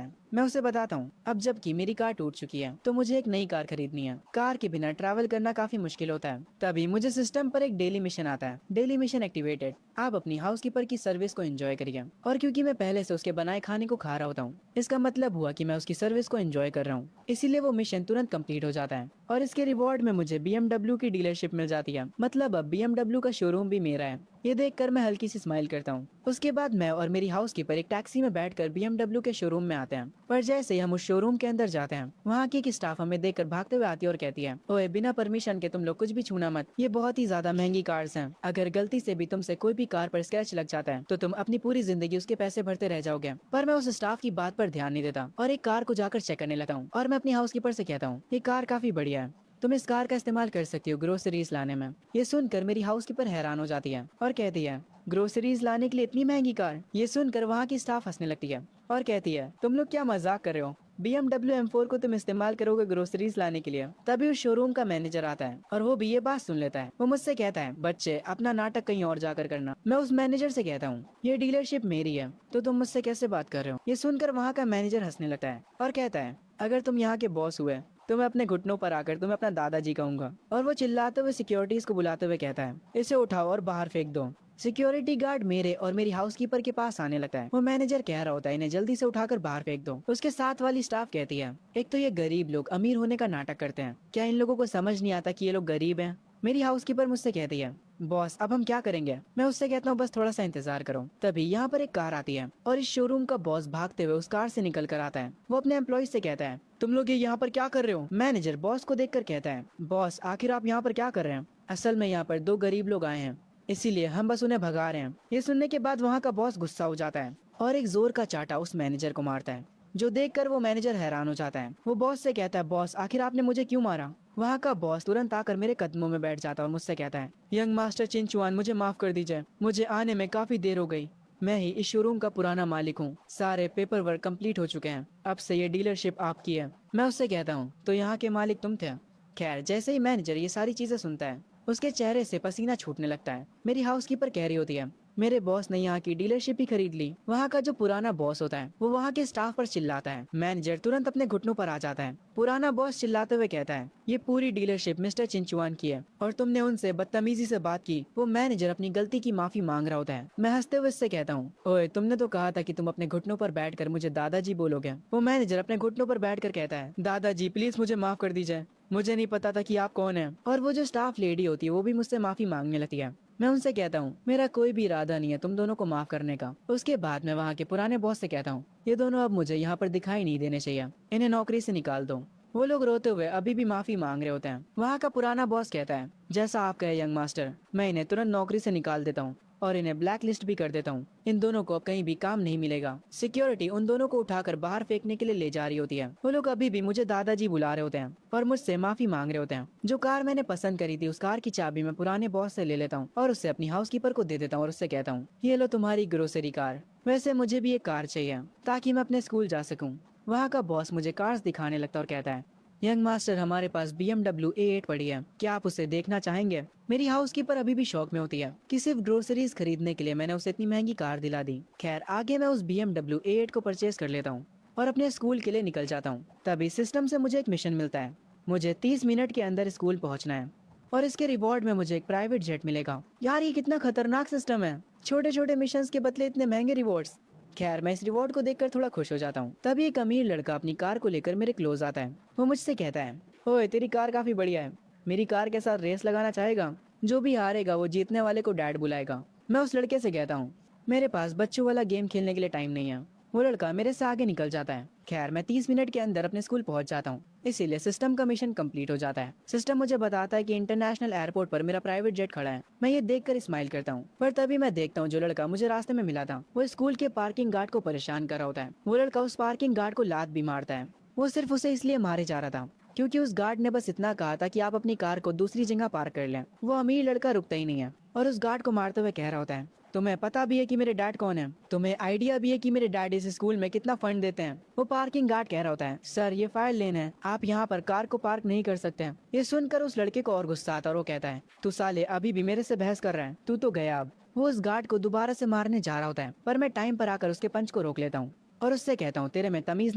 है। मैं उसे बताता हूँ अब जबकि मेरी कार टूट चुकी है तो मुझे एक नई कार खरीदनी है। कार के बिना ट्रैवल करना काफी मुश्किल होता है। तभी मुझे सिस्टम पर एक डेली मिशन आता है। डेली मिशन एक्टिवेटेड, आप अपनी हाउसकीपर की सर्विस को एंजॉय करिए। और क्योंकि मैं पहले से उसके बनाए खाने को खा रहा होता हूँ इसका मतलब हुआ कि मैं उसकी सर्विस को एंजॉय कर रहा हूँ, इसीलिए वो मिशन तुरंत कंप्लीट हो जाता है। और इसके रिवॉर्ड में मुझे BMW की डीलरशिप मिल जाती है, मतलब अब BMW का शोरूम भी मेरा है। ये देखकर मैं हल्की सी स्माइल करता हूँ। उसके बाद मैं और मेरी हाउसकीपर एक टैक्सी में बैठकर BMW के शोरूम में आते हैं। पर जैसे ही हम उस शोरूम के अंदर जाते हैं वहाँ की एक स्टाफ हमें देखकर भागते हुए आती है और कहती है ओए बिना परमिशन के तुम लोग कुछ भी छूना मत, ये बहुत ही ज्यादा महंगी कार्स हैं। अगर गलती से भी तुमसे कोई भी कार पर स्क्रैच लग जाता है तो तुम अपनी पूरी जिंदगी उसके पैसे भरते रह जाओगे। पर मैं उस स्टाफ की बात पर ध्यान नहीं देता और एक कार को जाकर चेक करने लगता हूँ। और मैं अपनी हाउसकीपर से कहता हूँ ये कार काफी बढ़िया है, तुम इस कार का इस्तेमाल कर सकती हो ग्रोसरीज लाने में। ये सुनकर मेरी हाउसकीपर हैरान हो जाती है और कहती है ग्रोसरीज लाने के लिए इतनी महंगी कार। ये सुनकर वहाँ की स्टाफ हंसने लगती है और कहती है तुम लोग क्या मजाक कर रहे हो, BMW M4 को तुम इस्तेमाल करोगे ग्रोसरीज लाने के लिए। तभी उस शोरूम का मैनेजर आता है और वो भी ये बात सुन लेता है। वो मुझसे कहता है बच्चे अपना नाटक कहीं और जाकर करना। मैं उस मैनेजर से कहता हूँ ये डीलरशिप मेरी है तो तुम मुझसे कैसे बात कर रहे हो। ये सुनकर वहाँ का मैनेजर हंसने लगता है और कहता है अगर तुम यहाँ के बॉस हुए तो मैं अपने घुटनों पर आकर तुम्हें अपना दादाजी कहूंगा। और वो चिल्लाते हुए सिक्योरिटीज को बुलाते हुए कहता है इसे उठाओ और बाहर फेंक दो। सिक्योरिटी गार्ड मेरे और मेरी हाउसकीपर के पास आने लगता है। वो मैनेजर कह रहा होता है इन्हें जल्दी से उठाकर बाहर फेंक दो। उसके साथ वाली स्टाफ कहती है एक तो ये गरीब लोग अमीर होने का नाटक करते हैं, क्या इन लोगों को समझ नहीं आता कि ये लोग गरीब हैं। मेरी हाउसकीपर मुझसे कहती है बॉस अब हम क्या करेंगे। मैं उससे कहता हूँ बस थोड़ा सा इंतजार करो। तभी यहाँ पर एक कार आती है और इस शोरूम का बॉस भागते हुए उस कार से निकल कर आता है। वो अपने एम्प्लॉय से कहता है तुम लोग ये यहाँ पर क्या कर रहे हो। मैनेजर बॉस को देखकर कहता है बॉस आखिर आप यहाँ पर क्या कर रहे हैं। असल में यहाँ पर दो गरीब लोग आए हैं इसीलिए हम बस उन्हें भगा रहे हैं। ये सुनने के बाद वहाँ का बॉस गुस्सा हो जाता है और एक जोर का चाटा उस मैनेजर को मारता है, जो देखकर वो मैनेजर हैरान हो जाता है। वो बॉस से कहता है बॉस आखिर आपने मुझे क्यों मारा। वहाँ का बॉस तुरंत आकर मेरे कदमों में बैठ जाता है और मुझसे कहता है यंग मास्टर चिंचुआन मुझे माफ कर दीजिए, मुझे आने में काफी देर हो गई। मैं ही इस शोरूम का पुराना मालिक हूँ, सारे पेपर वर्क कम्प्लीट हो चुके हैं, अब से ये डीलरशिप आपकी है। मैं उससे कहता हूँ तो यहाँ के मालिक तुम थे। खैर जैसे ही मैनेजर ये सारी चीजें सुनता है उसके चेहरे से पसीना छूटने लगता है। मेरी हाउसकीपर कह रही होती है मेरे बॉस ने यहाँ की डीलरशिप ही खरीद ली। वहाँ का जो पुराना बॉस होता है वो वहाँ के स्टाफ पर चिल्लाता है। मैनेजर तुरंत अपने घुटनों पर आ जाता है। पुराना बॉस चिल्लाते हुए कहता है ये पूरी डीलरशिप मिस्टर चिंचुआन की है और तुमने उनसे बदतमीजी से बात की। वो मैनेजर अपनी गलती की माफी मांग रहा होता है। मैं हंसते हुए इससे कहता हूँ ओए तुमने तो कहा था कि तुम अपने घुटनों पर बैठकर मुझे दादाजी बोलोगे। वो मैनेजर अपने घुटनों पर बैठकर कहता है दादाजी प्लीज मुझे माफ कर दीजिए, मुझे नहीं पता था कि आप कौन हैं। और वो जो स्टाफ लेडी होती है वो भी मुझसे माफी मांगने लगती है। मैं उनसे कहता हूँ मेरा कोई भी इरादा नहीं है तुम दोनों को माफ करने का। उसके बाद मैं वहाँ के पुराने बॉस से कहता हूँ ये दोनों अब मुझे यहाँ पर दिखाई नहीं देने चाहिए, इन्हें नौकरी से निकाल दो। वो लोग रोते हुए अभी भी माफी मांग रहे होते हैं। वहाँ का पुराना बॉस कहता है जैसा आप कहे यंग मास्टर, मैं इन्हें तुरंत नौकरी से निकाल देता हूँ और इन्हें ब्लैक लिस्ट भी कर देता हूँ। इन दोनों को अब कहीं भी काम नहीं मिलेगा। सिक्योरिटी उन दोनों को उठाकर बाहर फेंकने के लिए ले जा रही होती है। वो लोग अभी भी मुझे दादाजी बुला रहे होते हैं और मुझसे माफी मांग रहे होते हैं। जो कार मैंने पसंद करी थी उस कार की चाबी मैं पुराने बॉस से ले लेता हूँ और उससे अपनी हाउसकीपर को दे देता हूँ और उससे कहता हूँ ये लो तुम्हारी ग्रोसरी कार। वैसे मुझे भी एक कार चाहिए ताकि मैं अपने स्कूल जा सकूँ। वहाँ का बॉस मुझे कार्स दिखाने लगता और कहता है यंग मास्टर हमारे पास BMW A8 पड़ी है, क्या आप उसे देखना चाहेंगे। मेरी हाउसकीपर अभी भी शौक में होती है कि सिर्फ ग्रोसरीज खरीदने के लिए मैंने उसे इतनी महंगी कार दिला दी। खैर आगे मैं उस BMW A8 को परचेज कर लेता हूँ और अपने स्कूल के लिए निकल जाता हूँ। तभी सिस्टम से मुझे एक मिशन मिलता है, मुझे 30 मिनट के अंदर स्कूल पहुँचना है और इसके रिवॉर्ड में मुझे एक प्राइवेट जेट मिलेगा। यार ये कितना खतरनाक सिस्टम है, छोटे छोटे मिशन के बदले इतने महंगे रिवॉर्ड्स। खैर मैं इस रिवॉर्ड को देखकर थोड़ा खुश हो जाता हूँ। तभी एक अमीर लड़का अपनी कार को लेकर मेरे क्लोज आता है। वो मुझसे कहता है ओए तेरी कार काफी बढ़िया है, मेरी कार के साथ रेस लगाना चाहेगा। जो भी हारेगा वो जीतने वाले को डैड बुलाएगा। मैं उस लड़के से कहता हूँ मेरे पास बच्चों वाला गेम खेलने के लिए टाइम नहीं है। वो लड़का मेरे से आगे निकल जाता है। खैर मैं 30 मिनट के अंदर अपने स्कूल पहुंच जाता हूँ, इसीलिए सिस्टम का मिशन कंप्लीट हो जाता है। सिस्टम मुझे बताता है कि इंटरनेशनल एयरपोर्ट पर मेरा प्राइवेट जेट खड़ा है। मैं ये देखकर स्माइल करता हूँ, पर तभी मैं देखता हूँ जो लड़का मुझे रास्ते में मिला था वो स्कूल के पार्किंग गार्ड को परेशान कर रहा होता है। वो लड़का उस पार्किंग गार्ड को लात भी मारता है। वो सिर्फ उसे इसलिए मारे जा रहा था क्योंकि उस गार्ड ने बस इतना कहा था कि आप अपनी कार को दूसरी जगह पार्क कर लें। वो अमीर लड़का रुकता ही नहीं है और उस गार्ड को मारते हुए कह रहा होता है तुम्हें पता भी है कि मेरे डैड कौन है? तुम्हें आइडिया भी है कि मेरे डैड इस स्कूल में कितना फंड देते हैं? वो पार्किंग गार्ड कह रहा होता है, सर ये फायर लेन है, आप यहाँ पर कार को पार्क नहीं कर सकते। ये सुनकर उस लड़के को और गुस्सा आता है और वो कहता है, तू साले अभी भी मेरे से बहस कर रहा है, तू तो गया अब। वो उस गार्ड को दोबारा से मारने जा रहा होता है, पर मैं टाइम पर आकर उसके पंच को रोक लेता हूँ और उससे कहता हूँ, तेरे में तमीज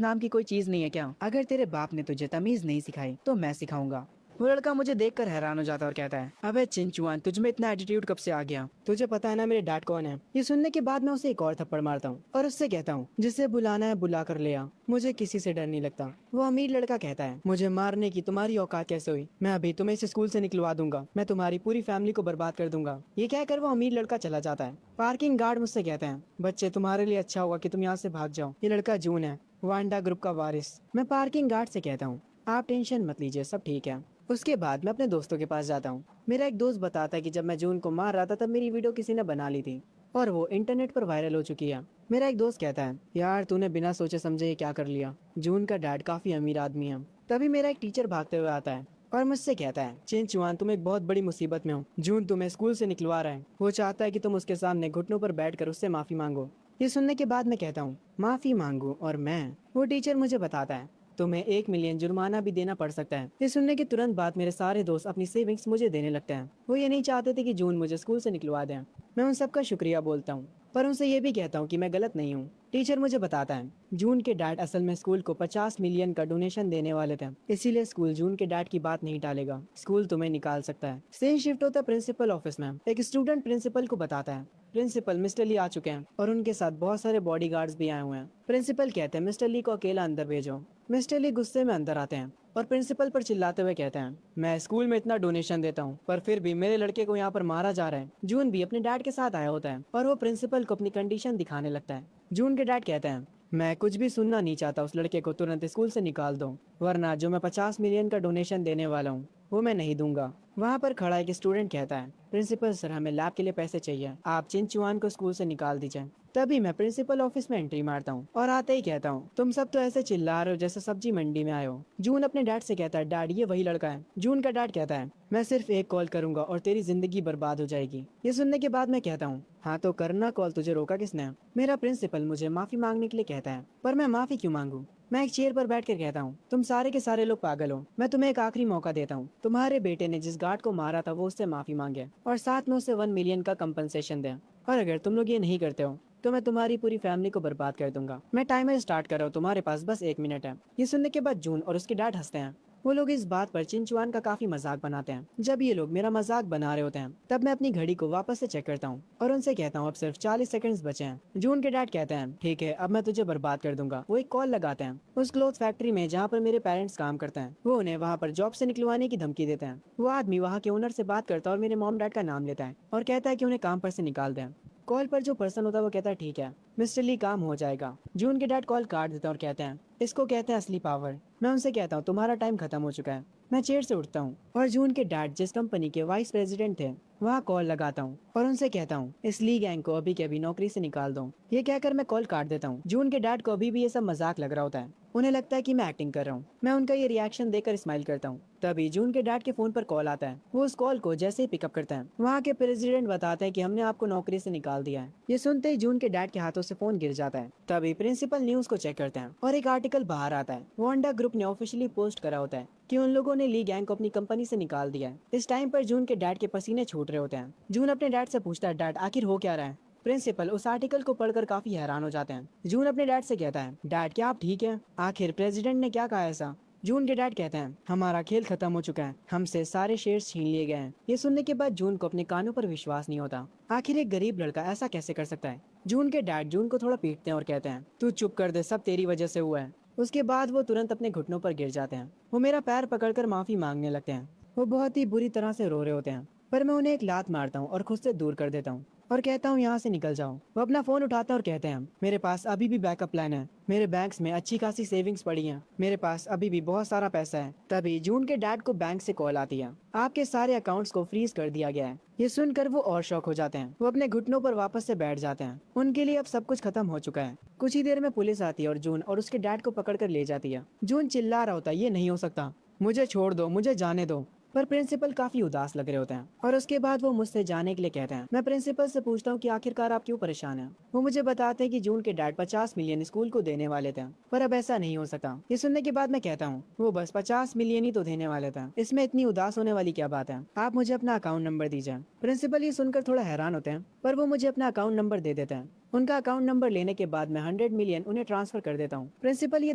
नाम की कोई चीज नहीं है क्या? अगर तेरे बाप ने तुझे तमीज नहीं सिखाई तो मैं सिखाऊंगा। वो लड़का मुझे देखकर हैरान हो जाता है और कहता है, अबे चिंचुआन, तुझ में इतना एटीट्यूड कब से आ गया? तुझे पता है ना मेरे डैड कौन है? ये सुनने के बाद मैं उसे एक और थप्पड़ मारता हूँ और उससे कहता हूँ, जिसे बुलाना है बुला कर ले आ, मुझे किसी से डर नहीं लगता। वो अमीर लड़का कहता है, मुझे मारने की तुम्हारी औकात कैसे हुई? मैं अभी तुम्हें इस स्कूल से निकलवा दूंगा, मैं तुम्हारी पूरी फैमिली को बर्बाद कर दूंगा। ये कहकर वो अमीर लड़का चला जाता है। पार्किंग गार्ड मुझसे कहते हैं, बच्चे तुम्हारे लिए अच्छा होगा कि तुम यहाँ से भाग जाओ, ये लड़का जून है, वांडा ग्रुप का वारिस। मैं पार्किंग गार्ड से कहता हूँ, आप टेंशन मत लीजिए, सब ठीक है। उसके बाद मैं अपने दोस्तों के पास जाता हूँ। मेरा एक दोस्त बताता है कि जब मैं जून को मार रहा था तब मेरी वीडियो किसी ने बना ली थी और वो इंटरनेट पर वायरल हो चुकी है। मेरा एक दोस्त कहता है, यार तूने बिना सोचे समझे ये क्या कर लिया? जून का डैड काफी अमीर आदमी है। तभी मेरा एक टीचर भागते हुए आता है और मुझसे कहता है, चिंचुआन तुम एक बहुत बड़ी मुसीबत में हो, जून तुम्हें स्कूल से निकलवा रहा है, वो चाहता है कि तुम उसके सामने घुटनों पर बैठकर उससे माफी मांगो। ये सुनने के बाद मैं कहता हूँ, माफी मांगू और मैं? वो टीचर मुझे बताता है, तुम्हें 1 मिलियन जुर्माना भी देना पड़ सकता है। ये सुनने के तुरंत बाद मेरे सारे दोस्त अपनी सेविंग्स मुझे देने लगते हैं। वो ये नहीं चाहते थे कि जून मुझे स्कूल से निकलवा दें। मैं उन सबका शुक्रिया बोलता हूँ, पर उनसे ये भी कहता हूँ कि मैं गलत नहीं हूँ। टीचर मुझे बताता है, जून के डैड असल में स्कूल को 50 मिलियन का डोनेशन देने वाले थे, इसीलिए स्कूल जून के डैड की बात नहीं टालेगा, स्कूल तुम्हें निकाल सकता है। सेम शिफ्ट होता है प्रिंसिपल ऑफिस में। एक स्टूडेंट प्रिंसिपल को बताता है, प्रिंसिपल मिस्टर ली आ चुके हैं और उनके साथ बहुत सारे बॉडीगार्ड्स भी आए हुए हैं। प्रिंसिपल कहते हैं, मिस्टर ली को अकेला अंदर भेजो। मिस्टर ली गुस्से में अंदर आते हैं और प्रिंसिपल पर चिल्लाते हुए कहते हैं, मैं स्कूल में इतना डोनेशन देता हूँ पर फिर भी मेरे लड़के को यहाँ पर मारा जा रहा है। जून भी अपने डैड के साथ आया होता है और वो प्रिंसिपल को अपनी कंडीशन दिखाने लगता है। जून के डैड कहते हैं, मैं कुछ भी सुनना नहीं चाहता, उस लड़के को तुरंत स्कूल से निकाल दो, वरना जो मैं 50 मिलियन का डोनेशन देने वाला हूँ वो मैं नहीं दूंगा। वहाँ पर खड़ा एक स्टूडेंट कहता है, प्रिंसिपल सर हमें लैब के लिए पैसे चाहिए, आप चिंचुआन को स्कूल से निकाल दीजिए। तभी मैं प्रिंसिपल ऑफिस में एंट्री मारता हूँ और आते ही कहता हूँ, तुम सब तो ऐसे चिल्ला रहे हो जैसे सब्जी मंडी में आए हो। जून अपने डैड से कहता है, डैड ये वही लड़का है। जून का डैड कहता है, मैं सिर्फ एक कॉल करूंगा और तेरी जिंदगी बर्बाद हो जाएगी। ये सुनने के बाद मैं कहता हूँ, हाँ तो करना कॉल, तुझे रोका किसने? मेरा प्रिंसिपल मुझे माफी मांगने के लिए कहता है, पर मैं माफी क्यों मांगू? मैं एक चेयर पर बैठकर कहता हूँ, तुम सारे के सारे लोग पागल हो, मैं तुम्हें एक आखिरी मौका देता हूँ। तुम्हारे बेटे ने जिस गार्ड को मारा था वो उससे माफी मांगे और साथ में उसे 1 मिलियन का कंपनसेशन दे, और अगर तुम लोग ये नहीं करते हो तो मैं तुम्हारी पूरी फैमिली को बर्बाद कर दूंगा। मैं टाइमर स्टार्ट कर रहा हूँ, तुम्हारे पास बस 1 मिनट है। ये सुनने के बाद जून और उसके डैड हंसते हैं। वो लोग इस बात पर चिंचुआन का काफी मजाक बनाते हैं। जब ये लोग मेरा मजाक बना रहे होते हैं तब मैं अपनी घड़ी को वापस से चेक करता हूँ और उनसे कहता हूँ, अब सिर्फ 40 सेकंड्स बचे हैं। जून के डैड कहते हैं, ठीक है अब मैं तुझे बर्बाद कर दूंगा। वो एक कॉल लगाते हैं उस क्लोथ फैक्ट्री में जहाँ पर मेरे पेरेंट्स काम करते हैं। वो उन्हें वहाँ पर जॉब से निकलवाने की धमकी देते हैं। वो आदमी वहाँ के ओनर से बात करता है और मेरे मॉम डैड का नाम लेता है और कहता है कि उन्हें काम पर से निकाल दें। कॉल पर जो पर्सन होता है वो कहता है, ठीक है मिस्टर ली, काम हो जाएगा। जून के डैड कॉल काट देते हैं और कहते हैं, इसको कहते हैं असली पावर। मैं उनसे कहता हूँ, तुम्हारा टाइम खत्म हो चुका है। मैं चेयर से उठता हूँ और जून के डैड जिस कंपनी के वाइस प्रेसिडेंट थे वहाँ कॉल लगाता हूँ और उनसे कहता हूँ, इस ली गैंग को अभी के अभी नौकरी से निकाल दो। ये कहकर मैं कॉल काट देता हूँ। जून के डैड को अभी भी ये सब मजाक लग रहा होता है, उन्हें लगता है कि मैं एक्टिंग कर रहा हूँ। मैं उनका ये रिएक्शन देखकर स्माइल करता हूँ। तभी जून के डैड के फोन पर कॉल आता है। वो उस कॉल को जैसे ही पिकअप करते हैं वहाँ के प्रेसिडेंट बताते हैं कि हमने आपको नौकरी से निकाल दिया है। ये सुनते ही जून के डैड के हाथों से फोन गिर जाता है। तभी प्रिंसिपल न्यूज को चेक करते हैं और एक आर्टिकल बाहर आता है। वांडा ग्रुप ने ऑफिशियली पोस्ट करा होता है कि उन लोगों ने ली गैंग को अपनी कंपनी से निकाल दिया है। इस टाइम पर जून के डैड के पसीने छूट रहे होते हैं। जून अपने डैड से पूछता है, डैड आखिर हो क्या रहा है? प्रिंसिपल उस आर्टिकल को पढ़कर काफी हैरान हो जाते हैं। जून अपने डैड से कहता है, डैड क्या आप ठीक हैं? आखिर प्रेसिडेंट ने क्या कहा ऐसा? जून के डैड कहते हैं, हमारा खेल खत्म हो चुका है, हमसे सारे शेयर्स छीन लिए गए हैं। ये सुनने के बाद जून को अपने कानों पर विश्वास नहीं होता। आखिर एक गरीब लड़का ऐसा कैसे कर सकता है? जून के डैड जून को थोड़ा पीटते हैं और कहते हैं, तू चुप कर दे, सब तेरी वजह से हुआ है। उसके बाद वो तुरंत अपने घुटनों पर गिर जाते हैं। वो मेरा पैर पकड़कर माफी मांगने लगते हैं। वो बहुत ही बुरी तरह से रो रहे होते हैं, पर मैं उन्हें एक लात मारता हूँ और खुद से दूर कर देता हूँ और कहता हूँ, यहाँ से निकल जाओ। वो अपना फोन उठाते हैं और कहते हैं, मेरे पास अभी भी बैकअप प्लान है, मेरे बैंक्स में अच्छी खासी सेविंग्स पड़ी हैं, मेरे पास अभी भी बहुत सारा पैसा है। तभी जून के डैड को बैंक से कॉल आती है, आपके सारे अकाउंट्स को फ्रीज कर दिया गया है। ये सुनकर वो और शॉक हो जाते हैं। वो अपने घुटनों पर वापस से बैठ जाते हैं। उनके लिए अब सब कुछ खत्म हो चुका है। कुछ ही देर में पुलिस आती है और जून और उसके डैड को पकड़ कर ले जाती है। जून चिल्ला रहा होता है, ये नहीं हो सकता, मुझे छोड़ दो, मुझे जाने दो। पर प्रिंसिपल काफी उदास लग रहे होते हैं और उसके बाद वो मुझसे जाने के लिए कहते हैं। मैं प्रिंसिपल से पूछता हूँ कि आखिरकार आप क्यों परेशान हैं। वो मुझे बताते हैं कि जून के डैड 50 मिलियन स्कूल को देने वाले थे, पर अब ऐसा नहीं हो सकता। ये सुनने के बाद मैं कहता हूँ वो बस 50 मिलियन ही तो देने वाले थे, इसमें इतनी उदास होने वाली क्या बात है। आप मुझे अपना अकाउंट नंबर दीजिए। प्रिंसिपल ये सुनकर थोड़ा हैरान होते हैं, पर वो मुझे अपना अकाउंट नंबर दे देते हैं। उनका अकाउंट नंबर लेने के बाद मैं 100 मिलियन उन्हें ट्रांसफर कर देता हूँ। प्रिंसिपल ये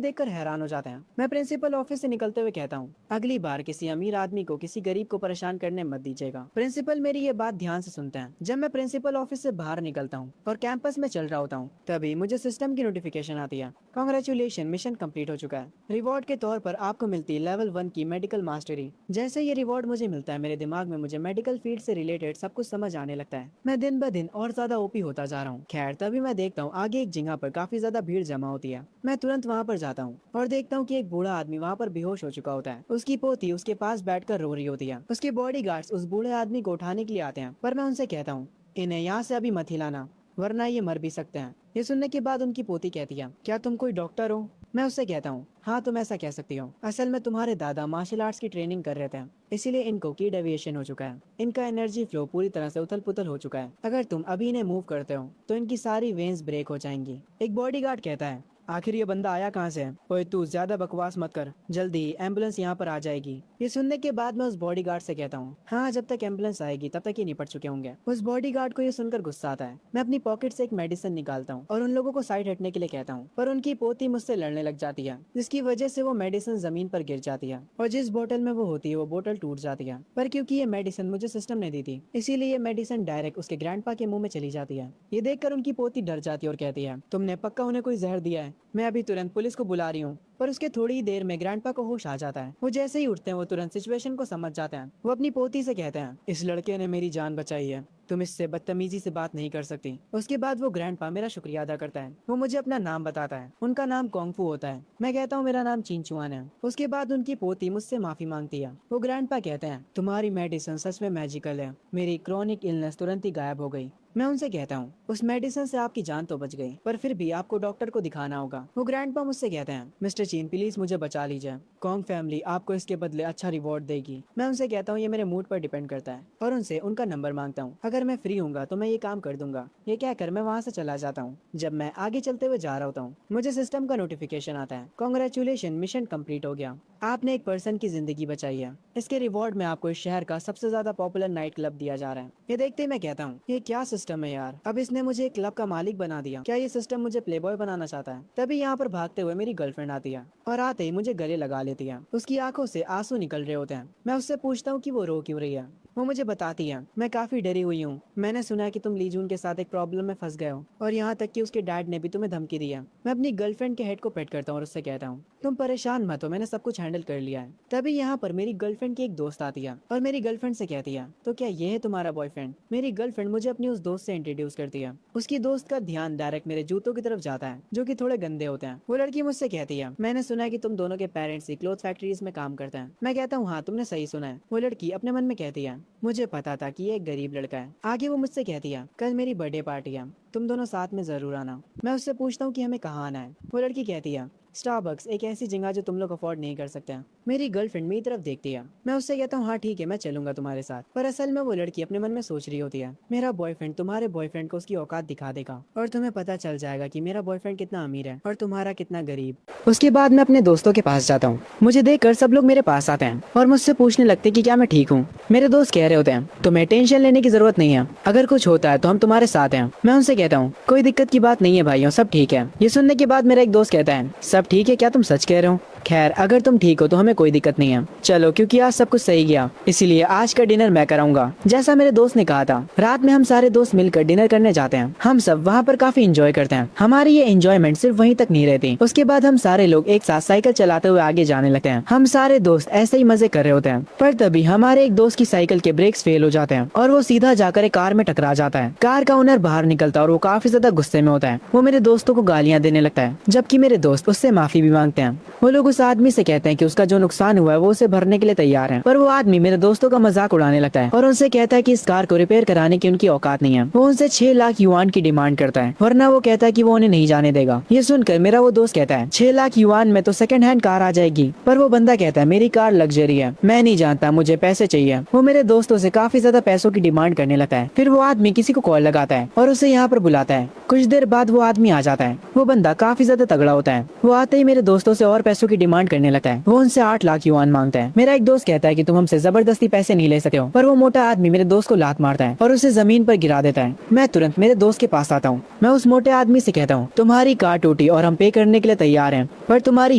देखकर हैरान हो जाते हैं। मैं प्रिंसिपल ऑफिस से निकलते हुए कहता हूँ, अगली बार किसी अमीर आदमी को किसी गरीब को परेशान करने मत दीजिएगा। प्रिंसिपल मेरी ये बात ध्यान से सुनते हैं। जब मैं प्रिंसिपल ऑफिस से बाहर निकलता हूँ और कैंपस में चल रहा होता हूँ, तभी मुझे सिस्टम की नोटिफिकेशन आती है, कांग्रेचुलेशन, मिशन कंप्लीट हो चुका है। रिवॉर्ड के तौर पर आपको मिलती है लेवल 1 की मेडिकल मास्टरी। जैसे ये रिवॉर्ड मुझे मिलता है, मेरे दिमाग में मुझे मेडिकल फील्ड से रिलेटेड सब कुछ समझ आने लगता है। मैं दिन ब दिन और ज्यादा ओपी होता जा रहा हूँ। खैर, तभी मैं देखता हूँ आगे एक जगह पर काफी ज्यादा भीड़ जमा होती है। मैं तुरंत वहाँ पर जाता हूँ और देखता हूँ कि एक बूढ़ा आदमी वहाँ पर बेहोश हो चुका होता है। उसकी पोती उसके पास बैठकर रो रही होती है। उसके बॉडीगार्ड्स उस बूढ़े आदमी को उठाने के लिए आते हैं, पर मैं उनसे कहता हूँ इन्हें यहाँ से अभी मत हिलाना, वरना ये मर भी सकते हैं। ये सुनने के बाद उनकी पोती कहती है, क्या तुम कोई डॉक्टर हो? मैं उससे कहता हूँ, हाँ तुम ऐसा कह सकती हो। असल में तुम्हारे दादा मार्शल आर्ट्स की ट्रेनिंग कर रहे थे, इसीलिए इनको की डेविएशन हो चुका है। इनका एनर्जी फ्लो पूरी तरह से उथल पुथल हो चुका है। अगर तुम अभी इन्हें मूव करते हो तो इनकी सारी वेन्स ब्रेक हो जाएंगी। एक बॉडीगार्ड कहता है, आखिर ये बंदा आया कहाँ से? ओए तू ज्यादा बकवास मत कर, जल्दी एम्बुलेंस यहाँ पर आ जाएगी। ये सुनने के बाद मैं उस बॉडीगार्ड से कहता हूँ, हाँ जब तक एम्बुलेंस आएगी तब तक ये निपट चुके होंगे। उस बॉडीगार्ड को ये सुनकर गुस्सा आता है। मैं अपनी पॉकेट से एक मेडिसिन निकालता हूँ और उन लोगों को साइड हटने के लिए कहता हूँ, पर उनकी पोती मुझसे लड़ने लग जाती है, जिसकी वजह से वो मेडिसिन जमीन पर गिर जाती है और जिस बोतल में वो होती है वो बोतल टूट जाती है। पर क्योंकि ये मेडिसिन मुझे सिस्टम ने दी थी, इसीलिए ये मेडिसिन डायरेक्ट उसके ग्रैंडपा के मुंह में चली जाती है। ये देखकर उनकी पोती डर जाती है और कहती है, तुमने पक्का उन्हें कोई जहर दिया है, मैं अभी तुरंत पुलिस को बुला रही हूँ। पर उसके थोड़ी ही देर में ग्रैंडपा को होश आ जाता है। वो जैसे ही उठते हैं वो तुरंत सिचुएशन को समझ जाते हैं। वो अपनी पोती से कहते हैं, इस लड़के ने मेरी जान बचाई है, तुम इससे बदतमीजी से बात नहीं कर सकती। उसके बाद वो ग्रैंडपा मेरा शुक्रिया अदा करता है। वो मुझे अपना नाम बताता है। उनका नाम कोंगफू होता है। मैं कहता हूँ मेरा नाम चिंचुआन है। उसके बाद उनकी पोती मुझसे माफी मांगती है। वो ग्रैंडपा कहते हैं, तुम्हारी मेडिसिन सच में मैजिकल है, मेरी क्रॉनिक इलनेस तुरंत ही गायब हो गई। मैं उनसे कहता हूँ, उस मेडिसिन से आपकी जान तो बच गई, पर फिर भी आपको डॉक्टर को दिखाना होगा। वो ग्रैंडपा मुझसे कहते हैं, मिस्टर चीन प्लीज मुझे बचा लीजिए, कॉन्ग फैमिली आपको इसके बदले अच्छा रिवॉर्ड देगी। मैं उनसे कहता हूँ ये मेरे मूड पर डिपेंड करता है और उनसे उनका नंबर मांगता हूँ। अगर मैं फ्री हूँगा तो मैं ये काम कर दूंगा। ये कहकर मैं वहाँ से चला जाता हूँ। जब मैं आगे चलते हुए जा रहा होता हूँ, मुझे सिस्टम का नोटिफिकेशन आता है, कांग्रेचुलेशन, मिशन कंप्लीट हो गया, आपने एक पर्सन की जिंदगी बचाई है। इसके रिवॉर्ड में आपको इस शहर का सबसे ज्यादा पॉपुलर नाइट क्लब दिया जा रहा है। ये देखते ही मैं कहता हूँ, ये क्या सिस्टम है यार, अब इसने मुझे एक क्लब का मालिक बना दिया। क्या ये सिस्टम मुझे प्लेबॉय बनाना चाहता है? तभी यहाँ पर भागते हुए मेरी गर्लफ्रेंड आती है और आते ही मुझे गले लगा लेती है। उसकी आंखों से आंसू निकल रहे होते हैं। मैं उससे पूछता हूँ कि वो रो क्यों रही है। वो मुझे बताती है, मैं काफी डरी हुई हूँ, मैंने सुना है कि तुम लीजून के साथ एक प्रॉब्लम में फंस गए हो और यहाँ तक कि उसके डैड ने भी तुम्हें धमकी दी है। मैं अपनी गर्लफ्रेंड के हेड को पेट करता हूँ और उससे कहता हूँ, तुम परेशान मत हो, मैंने सब कुछ हैंडल कर लिया है। तभी यहाँ पर मेरी गर्लफ्रेंड की एक दोस्त आती है और मेरी गर्लफ्रेंड से कहती है, तो क्या ये है तुम्हारा बॉयफ्रेंड? मेरी गर्लफ्रेंड मुझे अपनी उस दोस्त से इंट्रोड्यूस करती है। उसकी दोस्त का ध्यान डायरेक्ट मेरे जूतों की तरफ जाता है, जो कि थोड़े गंदे होते हैं। वो लड़की मुझसे कहती है, मैंने सुना है कि तुम दोनों के पेरेंट्स ही क्लोथ फैक्ट्रीज में काम करते हैं। मैं कहता हूँ, हाँ तुमने सही सुना है। वो लड़की अपने मन में कहती है, मुझे पता था कि ये एक गरीब लड़का है। आगे वो मुझसे कहती है, कल मेरी बर्थडे पार्टी है, तुम दोनों साथ में जरूर आना। मैं उससे पूछता हूँ कि हमें कहाँ आना है। वो लड़की कहती है, स्टारबक्स, एक ऐसी जगह जो तुम लोग अफोर्ड नहीं कर सकते हैं। मेरी गर्लफ्रेंड मेरी तरफ देखती है। मैं उससे कहता हूँ, हाँ ठीक है मैं चलूंगा तुम्हारे साथ। पर असल में वो लड़की अपने मन में सोच रही होती है, मेरा बॉयफ्रेंड तुम्हारे बॉयफ्रेंड को उसकी औकात दिखा देगा और तुम्हें पता चल जाएगा कि मेरा बॉयफ्रेंड कितना अमीर है और तुम्हारा कितना गरीब। उसके बाद मैं अपने दोस्तों के पास जाता हूँ। मुझे देखकर सब लोग मेरे पास आते हैं और मुझसे पूछने लगते हैं कि क्या मैं ठीक हूँ। मेरे दोस्त कह रहे होते हैं, तुम्हें टेंशन लेने की जरूरत नहीं है, अगर कुछ होता है तो हम तुम्हारे साथ हैं। मैं उनसे कहता हूँ, कोई दिक्कत की बात नहीं है भाइयों, सब ठीक है। ये सुनने के बाद मेरा एक दोस्त कहता है, सब ठीक है, क्या तुम सच कह रहे हो? खैर अगर तुम ठीक हो तो हमें कोई दिक्कत नहीं है, चलो, क्योंकि आज सब कुछ सही गया इसीलिए आज का डिनर मैं कराऊंगा। जैसा मेरे दोस्त ने कहा था, रात में हम सारे दोस्त मिलकर डिनर करने जाते हैं। हम सब वहाँ पर काफी एंजॉय करते हैं। हमारी ये एंजॉयमेंट सिर्फ वहीं तक नहीं रहती। उसके बाद हम सारे लोग एक साथ साइकिल चलाते हुए आगे जाने लगते हैं। हम सारे दोस्त ऐसे ही मजे कर रहे होते हैं, पर तभी हमारे एक दोस्त की साइकिल के ब्रेक्स फेल हो जाते हैं और वो सीधा जाकर एक कार में टकरा जाता है। कार का ओनर बाहर निकलता है और वो काफी ज्यादा गुस्से में होता है। वो मेरे दोस्तों को गालियां देने लगता है, जबकि मेरे दोस्त उससे माफी भी मांगते हैं। वो लोग उस आदमी से कहते हैं कि उसका जो नुकसान हुआ है वो उसे भरने के लिए तैयार है, पर वो आदमी मेरे दोस्तों का मजाक उड़ाने लगता है और उनसे कहता है कि इस कार को रिपेयर कराने की उनकी औकात नहीं है। वो उनसे 6 लाख युआन की डिमांड करता है, वरना वो कहता है कि वो उन्हें नहीं जाने देगा। ये सुनकर मेरा वो दोस्त कहता है 6 लाख युआन में तो सेकंड हैंड कार आ जाएगी, पर वो बंदा कहता है मेरी कार लग्जरी है, मैं नहीं जानता, मुझे पैसे चाहिए। वो मेरे दोस्तों से काफी ज्यादा पैसों की डिमांड करने लगता है। फिर वो आदमी किसी को कॉल लगाता है और उसे यहाँ पर बुलाता है। कुछ देर बाद वो आदमी आ जाता है। वो बंदा काफी ज्यादा तगड़ा होता है। वो आते ही मेरे दोस्तों से और पैसों की डिमांड करने लगता है। वो उनसे 8 लाख युआन मांगता है। मेरा एक दोस्त कहता है कि तुम हमसे जबरदस्ती पैसे नहीं ले सकते हो, पर वो मोटा आदमी मेरे दोस्त को लात मारता है और उसे जमीन पर गिरा देता है। मैं तुरंत मेरे दोस्त के पास आता हूँ। मैं उस मोटे आदमी से कहता हूँ तुम्हारी कार टूटी और हम पे करने के लिए तैयार हैं, पर तुम्हारी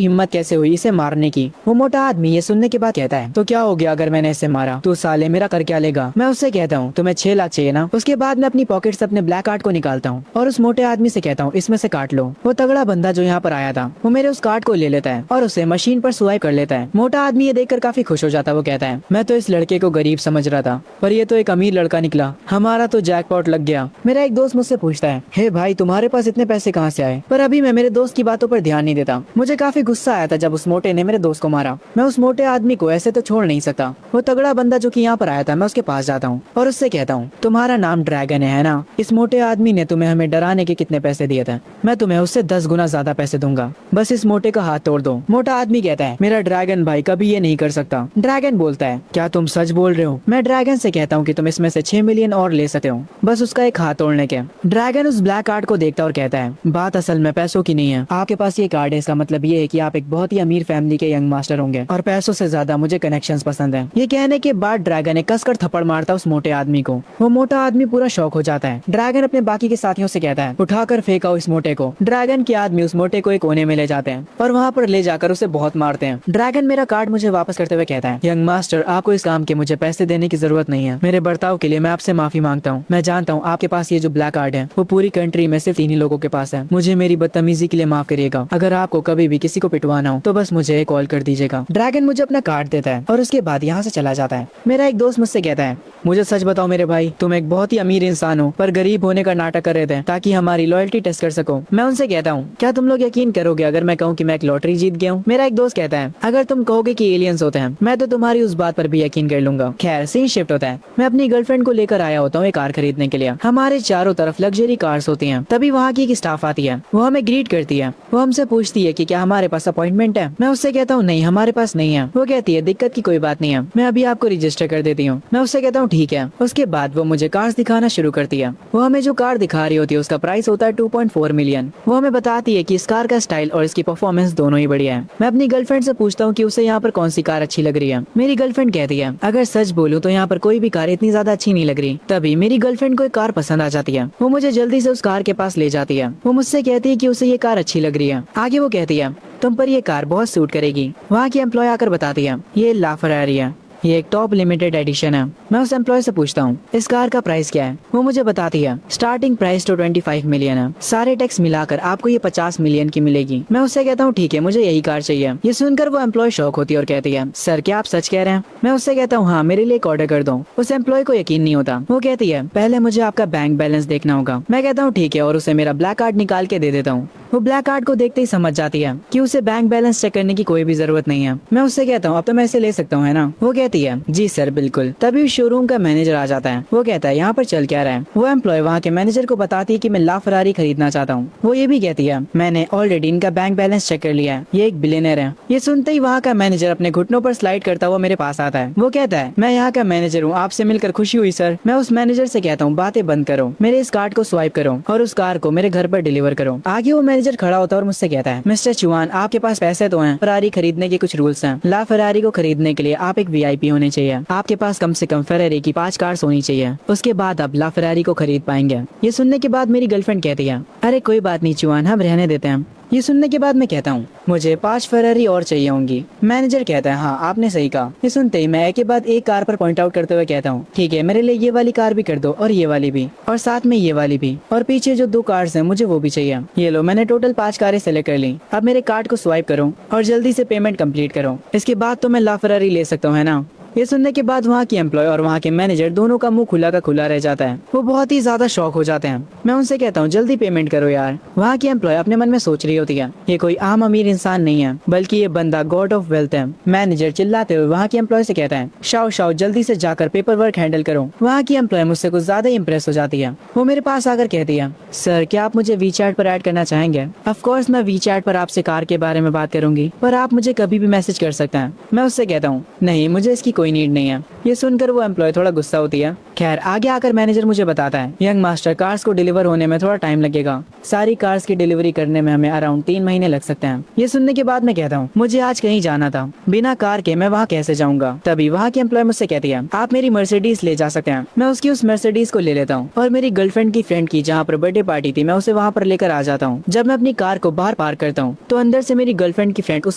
हिम्मत कैसे हुई इसे मारने की। वो मोटा आदमी ये सुनने के बाद कहता है तो क्या हो गया अगर मैंने इसे मारा, तू साले मेरा कर क्या लेगा। मैं उससे कहता हूँ तुम्हें 6 लाख चाहिए ना। उसके बाद मैं अपनी पॉकेट से अपने ब्लैक कार्ड को निकालता हूँ और उस मोटे आदमी से कहता हूँ इसमें से काट लो। वो तगड़ा बंदा जो यहाँ पर आया था वो मेरे उस कार्ड को ले लेता है और उसे मशीन पर स्वाइप कर लेता है। मोटा आदमी ये देखकर काफी खुश हो जाता है। वो कहता है मैं तो इस लड़के को गरीब समझ रहा था, पर ये तो एक अमीर लड़का निकला, हमारा तो जैकपॉट लग गया। मेरा एक दोस्त मुझसे पूछता है हे भाई तुम्हारे पास इतने पैसे कहाँ से आए, पर अभी मैं मेरे दोस्त की बातों पर ध्यान नहीं देता। मुझे काफी गुस्सा आया था जब उस मोटे ने मेरे दोस्त को मारा। मैं उस मोटे आदमी को ऐसे तो छोड़ नहीं सकता। वो तगड़ा बंदा जो कि यहाँ पर आया था, मैं उसके पास जाता हूँ और उससे कहता हूँ तुम्हारा नाम ड्रैगन है ना, इस मोटे आदमी ने तुम्हें हमें डराने के कितने पैसे दिए थे, मैं तुम्हें उससे 10 गुना ज्यादा पैसे दूंगा, बस इस मोटे का हाथ तोड़ दो। मोटा आदमी कहता है मेरा ड्रैगन भाई कभी ये नहीं कर सकता। ड्रैगन बोलता है क्या तुम सच बोल रहे हो। मैं ड्रैगन से कहता हूँ कि तुम इसमें से 6 मिलियन और ले सकते हो, बस उसका एक हाथ तोड़ने के। ड्रैगन उस ब्लैक कार्ड को देखता और कहता है बात असल में पैसों की नहीं है, आपके पास ये कार्ड है इसका मतलब ये है कि आप एक बहुत ही अमीर फैमिली के यंग मास्टर होंगे और पैसों से ज्यादा मुझे कनेक्शंस पसंद है। ये कहने के बाद ड्रैगन एक कसकर थप्पड़ मारता उस मोटे आदमी को। वो मोटा आदमी पूरा शॉक हो जाता है। ड्रैगन अपने बाकी के साथियों से कहता है उठाकर फेंका इस मोटे को। ड्रैगन के आदमी उस मोटे को एक कोने में ले जाते हैं और वहाँ पर ले जाकर उसे बहुत मारते हैं। ड्रैगन मेरा कार्ड मुझे वापस करते हुए कहता है यंग मास्टर आपको इस काम के मुझे पैसे देने की जरूरत नहीं है, मेरे बर्ताव के लिए मैं आपसे माफी मांगता हूँ। मैं जानता हूँ आपके पास ये जो ब्लैक कार्ड है वो पूरी कंट्री में सिर्फ 3 ही लोगों के पास है, मुझे मेरी बदतमीजी के लिए माफ करिएगा। अगर आपको कभी भी किसी को पिटवाना हो तो बस मुझे कॉल कर दीजिएगा। ड्रैगन मुझे अपना कार्ड देता है और उसके बाद यहाँ से चला जाता है। मेरा एक दोस्त मुझसे कहता है मुझे सच बताओ मेरे भाई, तुम एक बहुत ही अमीर इंसान हो पर गरीब होने का नाटक कर रहे थे ताकि हमारी लॉयल्टी टेस्ट कर सको। मैं उनसे कहता हूँ क्या तुम लोग यकीन करोगे अगर मैं कहूँ कि मैं एक लॉटरी जीत गया हूँ। मेरा एक दोस्त कहता है अगर तुम कहोगे कि एलियंस होते हैं मैं तो तुम्हारी उस बात पर भी यकीन कर लूंगा। खैर सीन शिफ्ट होता है। मैं अपनी गर्लफ्रेंड को लेकर आया होता हूँ एक कार खरीदने के लिए। हमारे चारों तरफ लग्जरी कार्स होती हैं। तभी वहाँ की एक स्टाफ आती है, वो हमें ग्रीट करती है। वो हमसे पूछती है कि क्या हमारे पास अपॉइंटमेंट है। मैं उससे कहता हूँ नहीं हमारे पास नहीं है। वो कहती है दिक्कत की कोई बात नहीं है, मैं अभी आपको रजिस्टर कर देती हूँ। मैं उससे कहता हूँ ठीक है। उसके बाद वो मुझे कार्स दिखाना शुरू करती है। वो हमें जो कार दिखा रही होती है उसका प्राइस होता है 2.4 मिलियन। वो हमें बताती है कि इस कार का स्टाइल और इसकी परफॉर्मेंस दोनों ही बढ़िया है। मैं अपनी गर्लफ्रेंड से पूछता हूँ कि उसे यहाँ पर कौन सी कार अच्छी लग रही है। मेरी गर्लफ्रेंड कहती है अगर सच बोलूं तो यहाँ पर कोई भी कार इतनी ज्यादा अच्छी नहीं लग रही। तभी मेरी गर्लफ्रेंड को एक कार पसंद आ जाती है। वो मुझे जल्दी से उस कार के पास ले जाती है। वो मुझसे कहती है कि उसे ये कार अच्छी लग रही है। आगे वो कहती है तुम पर ये कार बहुत सूट करेगी। वहाँ की एम्प्लॉय आकर बताती है ये ला फरारी है, ये एक टॉप लिमिटेड एडिशन है। मैं उस एम्प्लॉय से पूछता हूँ इस कार का प्राइस क्या है। वो मुझे बताती है स्टार्टिंग प्राइस तो 25 मिलियन है, सारे टैक्स मिलाकर आपको ये 50 मिलियन की मिलेगी। मैं उससे कहता हूँ ठीक है मुझे यही कार चाहिए। ये सुनकर वो एम्प्लॉय शॉक होती है और कहती है सर क्या आप सच कह रहे हैं। मैं उससे कहता हूँ हाँ मेरे लिए एक ऑर्डर कर दो। उस एम्प्लॉय को यकीन नहीं होता। वो कहती है पहले मुझे आपका बैंक बैलेंस देखना होगा। मैं कहता हूँ ठीक है और उसे मेरा ब्लैक कार्ड निकाल के दे देता हूँ। वो ब्लैक कार्ड को देखते ही समझ जाती है कि उसे बैंक बैलेंस चेक करने की कोई भी जरूरत नहीं है। मैं उससे कहता हूँ अब तो मैं इसे ले सकता हूँ है ना। वो कहती है जी सर बिल्कुल। तभी शोरूम का मैनेजर आ जाता है। वो कहता है यहाँ पर चल क्या रहा है। वो एम्प्लॉय वहाँ के मैनेजर को बताती है कि मैं ला फरारी खरीदना चाहता हूँ। वो ये भी कहती है मैंने ऑलरेडी इनका बैंक बैलेंस चेक कर लिया है, ये एक बिलियनर है। ये सुनते ही वहाँ का मैनेजर अपने घुटनों पर स्लाइड करता हुआ मेरे पास आता है। वो कहता है मैं यहाँ का मैनेजर हूँ, आपसे मिलकर खुशी हुई सर। मैं उस मैनेजर से कहता हूँ बातें बंद करो, मेरे इस कार्ड को स्वाइप करो और उस कार को मेरे घर पर डिलीवर करो। आगे वो मैनेजर खड़ा होता है और मुझसे कहता है मिस्टर चुआन आपके पास पैसे तो हैं, फरारी खरीदने के कुछ रूल्स हैं। ला फरारी को खरीदने के लिए आप एक VIP होने चाहिए। आपके पास कम से कम फरारी की 5 कार्स होनी चाहिए, उसके बाद आप ला फरारी को खरीद पाएंगे। ये सुनने के बाद मेरी गर्लफ्रेंड कहती है अरे कोई बात नहीं चुआन हम रहने देते हैं। ये सुनने के बाद मैं कहता हूँ मुझे 5 फरारी और चाहिए होंगी। मैनेजर कहता है हाँ आपने सही कहा। ये सुनते ही मैं एक के बाद एक कार पर पॉइंट आउट करते हुए कहता हूँ ठीक है मेरे लिए ये वाली कार भी कर दो और ये वाली भी और साथ में ये वाली भी और पीछे जो 2 कार्स हैं मुझे वो भी चाहिए। ये लो मैंने टोटल 5 कारें सेलेक्ट कर ली। अब मेरे कार्ड को स्वाइप करो और जल्दी से पेमेंट कंप्लीट करो, इसके बाद तो मैं ला फरारी ले सकता हूँ है ना। ये सुनने के बाद वहाँ की एम्प्लॉय और वहाँ के मैनेजर दोनों का मुंह खुला का खुला रह जाता है। वो बहुत ही ज्यादा शॉक हो जाते हैं। मैं उनसे कहता हूँ जल्दी पेमेंट करो यार। वहाँ की एम्प्लॉय अपने मन में सोच रही होती है ये कोई आम अमीर इंसान नहीं है बल्कि ये बंदा गॉड ऑफ वेल्थ है। मैनेजर चिल्लाते हुए वहाँ की एम्प्लॉय से कहता है शाओ शाओ जल्दी से जाकर पेपर वर्क हैंडल करो। वहाँ की एम्प्लॉय मुझसे कुछ ज्यादा इंप्रेस हो जाती है। वो मेरे पास आकर कहती है सर क्या आप मुझे वीचैट पर ऐड करना चाहेंगे। ऑफ कोर्स मैं वीचैट पर आपसे कार के बारे में बात करूंगी पर आप मुझे कभी भी मैसेज कर सकते हैं। मैं उससे कहता हूँ नहीं मुझे इसकी कोई नीड नहीं है। ये सुनकर वो एम्प्लॉय थोड़ा गुस्सा होती है। खैर आगे आकर मैनेजर मुझे बताता है यंग मास्टर कार्स को डिलीवर होने में थोड़ा टाइम लगेगा। सारी कार्स की डिलीवरी करने में हमें अराउंड 3 महीने लग सकते हैं। ये सुनने के बाद मैं कहता हूँ मुझे आज कहीं जाना था, बिना कार के मैं वहाँ कैसे जाऊँगा। तभी वहाँ की एम्प्लॉय मुझसे कहती है आप मेरी मर्सिडीज ले जा सकते हैं। मैं उसकी उस मर्सिडीज को ले लेता हूँ और मेरी गर्लफ्रेंड की फ्रेंड की जहाँ पर बर्थडे पार्टी थी मैं उसे वहाँ पर लेकर आ जाता हूँ। जब मैं अपनी कार को बाहर पार्क करता हूँ तो अंदर से मेरी गर्लफ्रेंड की फ्रेंड उस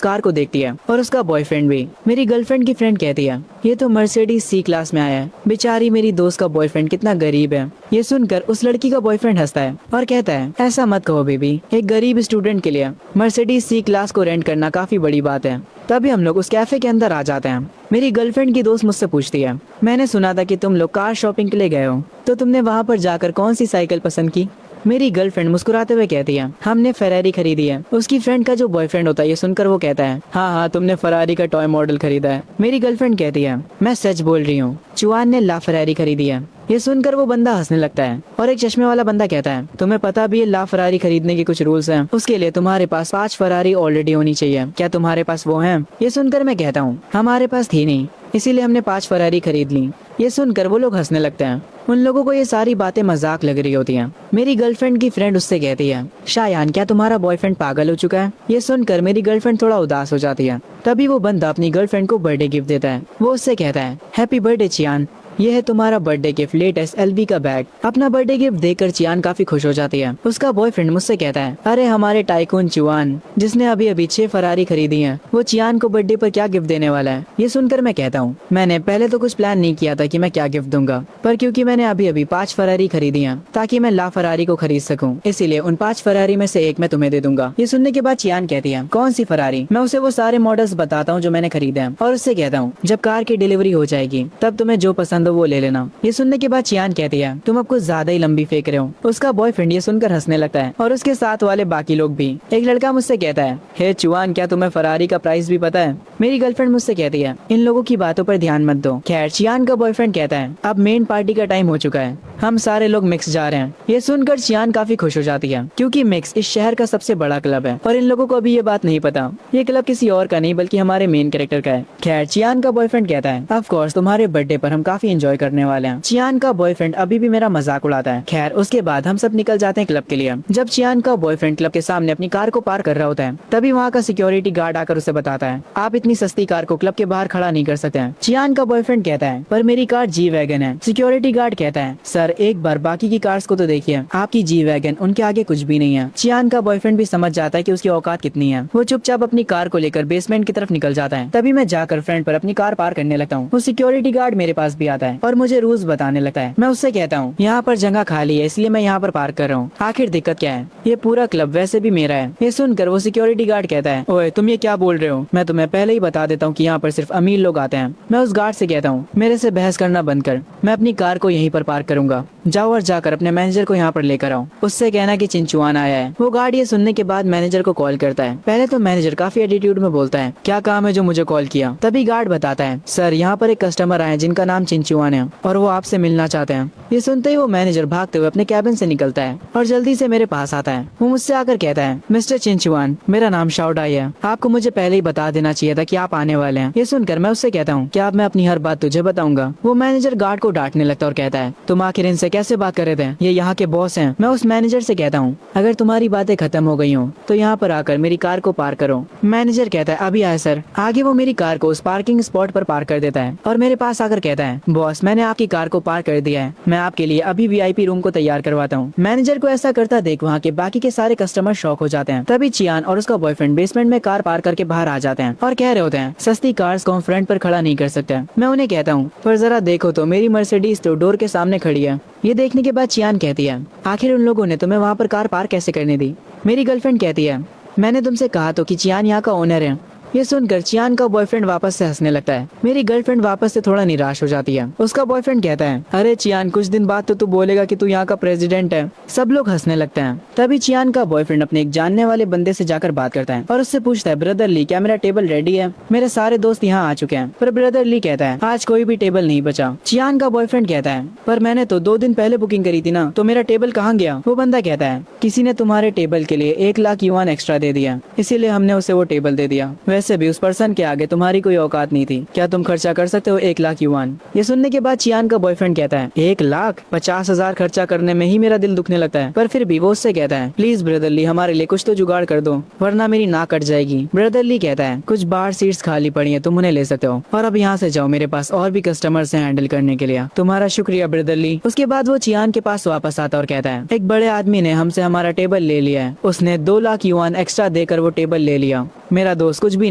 कार को देखती है और उसका बॉयफ्रेंड भी। मेरी गर्लफ्रेंड की फ्रेंड कहती है ये तो मर्सिडीज सी क्लास में आया है, बेचारी मेरी दोस्त का बॉयफ्रेंड कितना गरीब है। ये सुनकर उस लड़की का बॉयफ्रेंड हंसता है और कहता है ऐसा मत कहो बेबी, एक गरीब स्टूडेंट के लिए मर्सिडीज सी क्लास को रेंट करना काफी बड़ी बात है। तभी हम लोग उस कैफे के अंदर आ जाते हैं। मेरी गर्लफ्रेंड की दोस्त मुझसे पूछती है मैंने सुना था कि तुम लोग कार शॉपिंग के लिए गए हो, तो तुमने वहाँ पर जाकर कौन सी साइकिल पसंद की। मेरी गर्लफ्रेंड मुस्कुराते हुए कहती है हमने फेरारी खरीदी है। उसकी फ्रेंड का जो बॉयफ्रेंड होता है ये सुनकर वो कहता है हाँ तुमने फरारी का टॉय मॉडल खरीदा है। मेरी गर्लफ्रेंड कहती है मैं सच बोल रही हूँ, चुआन ने ला फरारी खरीदी है। ये सुनकर वो बंदा हंसने लगता है और एक चश्मे वाला बंदा कहता है तुम्हें पता भी है ला फरारी खरीदने के कुछ रूल्स हैं, उसके लिए तुम्हारे पास 5 फरारी ऑलरेडी होनी चाहिए, क्या तुम्हारे पास वो हैं। ये सुनकर मैं कहता हूँ हमारे पास थी नहीं, इसीलिए हमने 5 फरारी खरीद ली। ये सुनकर वो लोग हंसने लगते हैं। उन लोगों को ये सारी बातें मजाक लग रही होती हैं। मेरी गर्लफ्रेंड की फ्रेंड उससे कहती है शायान क्या तुम्हारा बॉयफ्रेंड पागल हो चुका है। ये सुनकर मेरी गर्लफ्रेंड थोड़ा उदास हो जाती है। तभी वो बंदा अपनी गर्लफ्रेंड को बर्थडे गिफ्ट देता है। वो उससे कहता है हैप्पी बर्थडे चियान, ये है तुम्हारा बर्थडे गिफ्ट लेटेस्ट एलवी का बैग। अपना बर्थडे गिफ्ट देकर चियान काफी खुश हो जाती है। उसका बॉयफ्रेंड मुझसे कहता है अरे हमारे टाइकून चुआन जिसने अभी अभी 6 फरारी खरीदी हैं, वो चियान को बर्थडे पर क्या गिफ्ट देने वाला है। ये सुनकर मैं कहता हूँ मैंने पहले तो कुछ प्लान नहीं किया था कि मैं क्या गिफ्ट दूंगा, पर क्योंकि मैंने अभी अभी 5 फरारी खरीदी हैं ताकि मैं ला फरारी को खरीद सकूं, इसीलिए उन 5 फरारी में से एक मैं तुम्हें दे दूंगा। ये सुनने के बाद चियान कहती है कौन सी फरारी। मैं उसे वो सारे मॉडल्स बताता हूँ जो मैंने खरीदे हैं और उससे कहता हूँ जब कार की डिलीवरी हो जाएगी तब तुम्हें जो पसंद हो वो ले लेना। ये सुनने के बाद चियान कहती है तुम अब कुछ ज्यादा ही लंबी फेंक रहे हो। उसका बॉयफ्रेंड ये सुनकर हंसने लगता है और उसके साथ वाले बाकी लोग भी। एक लड़का मुझसे कहता है हे चुआन क्या तुम्हें फरारी का प्राइस भी पता है। मेरी गर्लफ्रेंड मुझसे कहती है इन लोगों की बातों पर ध्यान मत दो। खैर चियान का बॉयफ्रेंड कहता है अब मेन पार्टी का टाइम हो चुका है, हम सारे लोग मिक्स जा रहे हैं। ये सुनकर चियान काफी खुश हो जाती है क्योंकि मिक्स इस शहर का सबसे बड़ा क्लब है और इन लोगों को अभी ये बात नहीं पता ये क्लब किसी और का नहीं बल्कि हमारे मेन कैरेक्टर का है। खैर चियान का बॉयफ्रेंड कहता है ऑफ कोर्स तुम्हारे बर्थडे पर हम काफी एंजॉय करने वाले हैं। चियान का बॉयफ्रेंड अभी भी मेरा मजाक उड़ाता है। खैर उसके बाद हम सब निकल जाते हैं क्लब के लिए। जब चियान का बॉयफ्रेंड क्लब के सामने अपनी कार को पार्क कर रहा होता है तभी वहाँ का सिक्योरिटी गार्ड आकर उसे बताता है आप इतनी सस्ती कार को क्लब के बाहर खड़ा नहीं कर सकते हैं। चियान का बॉयफ्रेंड कहता है पर मेरी कार जी वैगन है। सिक्योरिटी गार्ड कहता है सर एक बार बाकी की कार्स को तो देखिए, आपकी जी वैगन उनके आगे कुछ भी नहीं है। चियान का बॉयफ्रेंड भी समझ जाता है कि उसकी औकात कितनी है। वो चुपचाप अपनी कार को लेकर बेसमेंट की तरफ निकल जाता है। तभी मैं जाकर फ्रंट पर अपनी कार पार्क करने लगता हूँ। वो सिक्योरिटी गार्ड मेरे पास भी आता है और मुझे रूल्स बताने लगता है। मैं उससे कहता हूँ यहाँ पर जगह खाली है इसलिए मैं यहाँ पर पार्क कर रहा हूँ, आखिर दिक्कत क्या है, ये पूरा क्लब वैसे भी मेरा है। ये सुनकर वो सिक्योरिटी गार्ड कहता है ओए तुम ये क्या बोल रहे हो, मैं तुम्हें पहले ही बता देता हूँ कि यहाँ पर सिर्फ अमीर लोग आते हैं। मैं उस गार्ड से कहता हूँ मेरे से बहस करना बंद कर, मैं अपनी कार को यहीं पर पार्क करूंगा, जाओ और जाकर अपने मैनेजर को यहाँ पर लेकर आओ, उससे कहना कि चिंचुआन आया है। वो गार्ड ये सुनने के बाद मैनेजर को कॉल करता है। पहले तो मैनेजर काफी एटीट्यूड में बोलता है क्या काम है जो मुझे कॉल किया। तभी गार्ड बताता है सर यहाँ पर एक कस्टमर आए जिनका नाम चिंचुआन है और वो आपसे मिलना चाहते हैं। ये सुनते ही वो मैनेजर भागते हुए अपने कैबिन से निकलता है और जल्दी से मेरे पास आता है। वो मुझसे आकर कहता है मिस्टर चिंचुआन मेरा नाम शाओडाई है, आपको मुझे पहले ही बता देना चाहिए था कि आप आने वाले हैं। ये सुनकर मैं उससे कहता हूँ क्या अब मैं अपनी हर बात तुझे बताऊंगा। वो मैनेजर गार्ड को डांटने लगता है और कहता है तुम आखिर इनसे कैसे बात कर रहे थे, ये यहाँ के बॉस हैं। मैं उस मैनेजर से कहता हूँ अगर तुम्हारी बातें खत्म हो गई हो तो यहाँ पर आकर मेरी कार को पार्क करो। मैनेजर कहता है अभी आए सर। आगे वो मेरी कार को उस पार्किंग स्पॉट पर पार्क कर देता है और मेरे पास आकर कहता है बॉस मैंने आपकी कार को पार्क कर दिया है, मैं आपके लिए अभी वीआईपी रूम को तैयार करवाता हूँ। मैनेजर को ऐसा करता देख वहाँ के बाकी के सारे कस्टमर शॉक हो जाते हैं। तभी चियान और उसका बॉयफ्रेंड बेसमेंट में कार पार्क करके बाहर आ जाते हैं और कह रहे होते हैं सस्ती कार्स को हम फ्रंट पर खड़ा नहीं कर सकते। मैं उन्हें कहता हूँ पर जरा देखो तो मेरी मर्सिडीज तो डोर के सामने खड़ी है। ये देखने के बाद चियान कहती है आखिर उन लोगों ने तुम्हें वहाँ पर कार पार्क कैसे करने दी। मेरी गर्लफ्रेंड कहती है मैंने तुमसे कहा तो कि चियान यहाँ का ओनर है, ये सुनकर चियान का बॉयफ्रेंड वापस से हंसने लगता है। मेरी गर्लफ्रेंड वापस से थोड़ा निराश हो जाती है। उसका बॉयफ्रेंड कहता है, अरे चियान, कुछ दिन बाद तो तू बोलेगा कि तू यहाँ का प्रेसिडेंट है। सब लोग हंसने लगते हैं। तभी चियान का बॉयफ्रेंड अपने एक जानने वाले बंदे से जाकर बात करता है और उससे पूछता है, ब्रदर ली, क्या मेरा टेबल रेडी है? मेरे सारे दोस्त यहाँ आ चुके हैं। पर ब्रदर ली कहता है, आज कोई भी टेबल नहीं बचा। चियान का बॉयफ्रेंड कहता है, पर मैंने तो 2 दिन पहले बुकिंग करी थी ना, तो मेरा टेबल कहाँ गया? वो बंदा कहता है, किसी ने तुम्हारे टेबल के लिए 1 लाख युआन एक्स्ट्रा दे दिया, इसीलिए हमने उसे वो टेबल दे दिया। वैसे भी उस पर्सन के आगे तुम्हारी कोई औकात नहीं थी। क्या तुम खर्चा कर सकते हो 1 लाख युआन? ये सुनने के बाद चियान का बॉयफ्रेंड कहता है, 1 लाख? 50,000 खर्चा करने में ही मेरा दिल दुखने लगता है। पर फिर भी वो उससे कहता है, प्लीज ब्रदरली, हमारे लिए कुछ तो जुगाड़ कर दो, वरना मेरी नाक कट जाएगी। ब्रदरली कहता है, कुछ बाहर सीट्स खाली पड़ी है, तुम उन्हें ले सकते हो, और अब यहाँ से जाओ, मेरे पास और भी कस्टमर्स हैं हैंडल करने के लिए। तुम्हारा शुक्रिया ब्रदरली। उसके बाद वो चियान के पास वापस आता और कहता है, एक बड़े आदमी ने हमसे हमारा टेबल ले लिया है। उसने 2 लाख युआन एक्स्ट्रा देकर वो टेबल ले लिया। मेरा दोस्त कुछ भी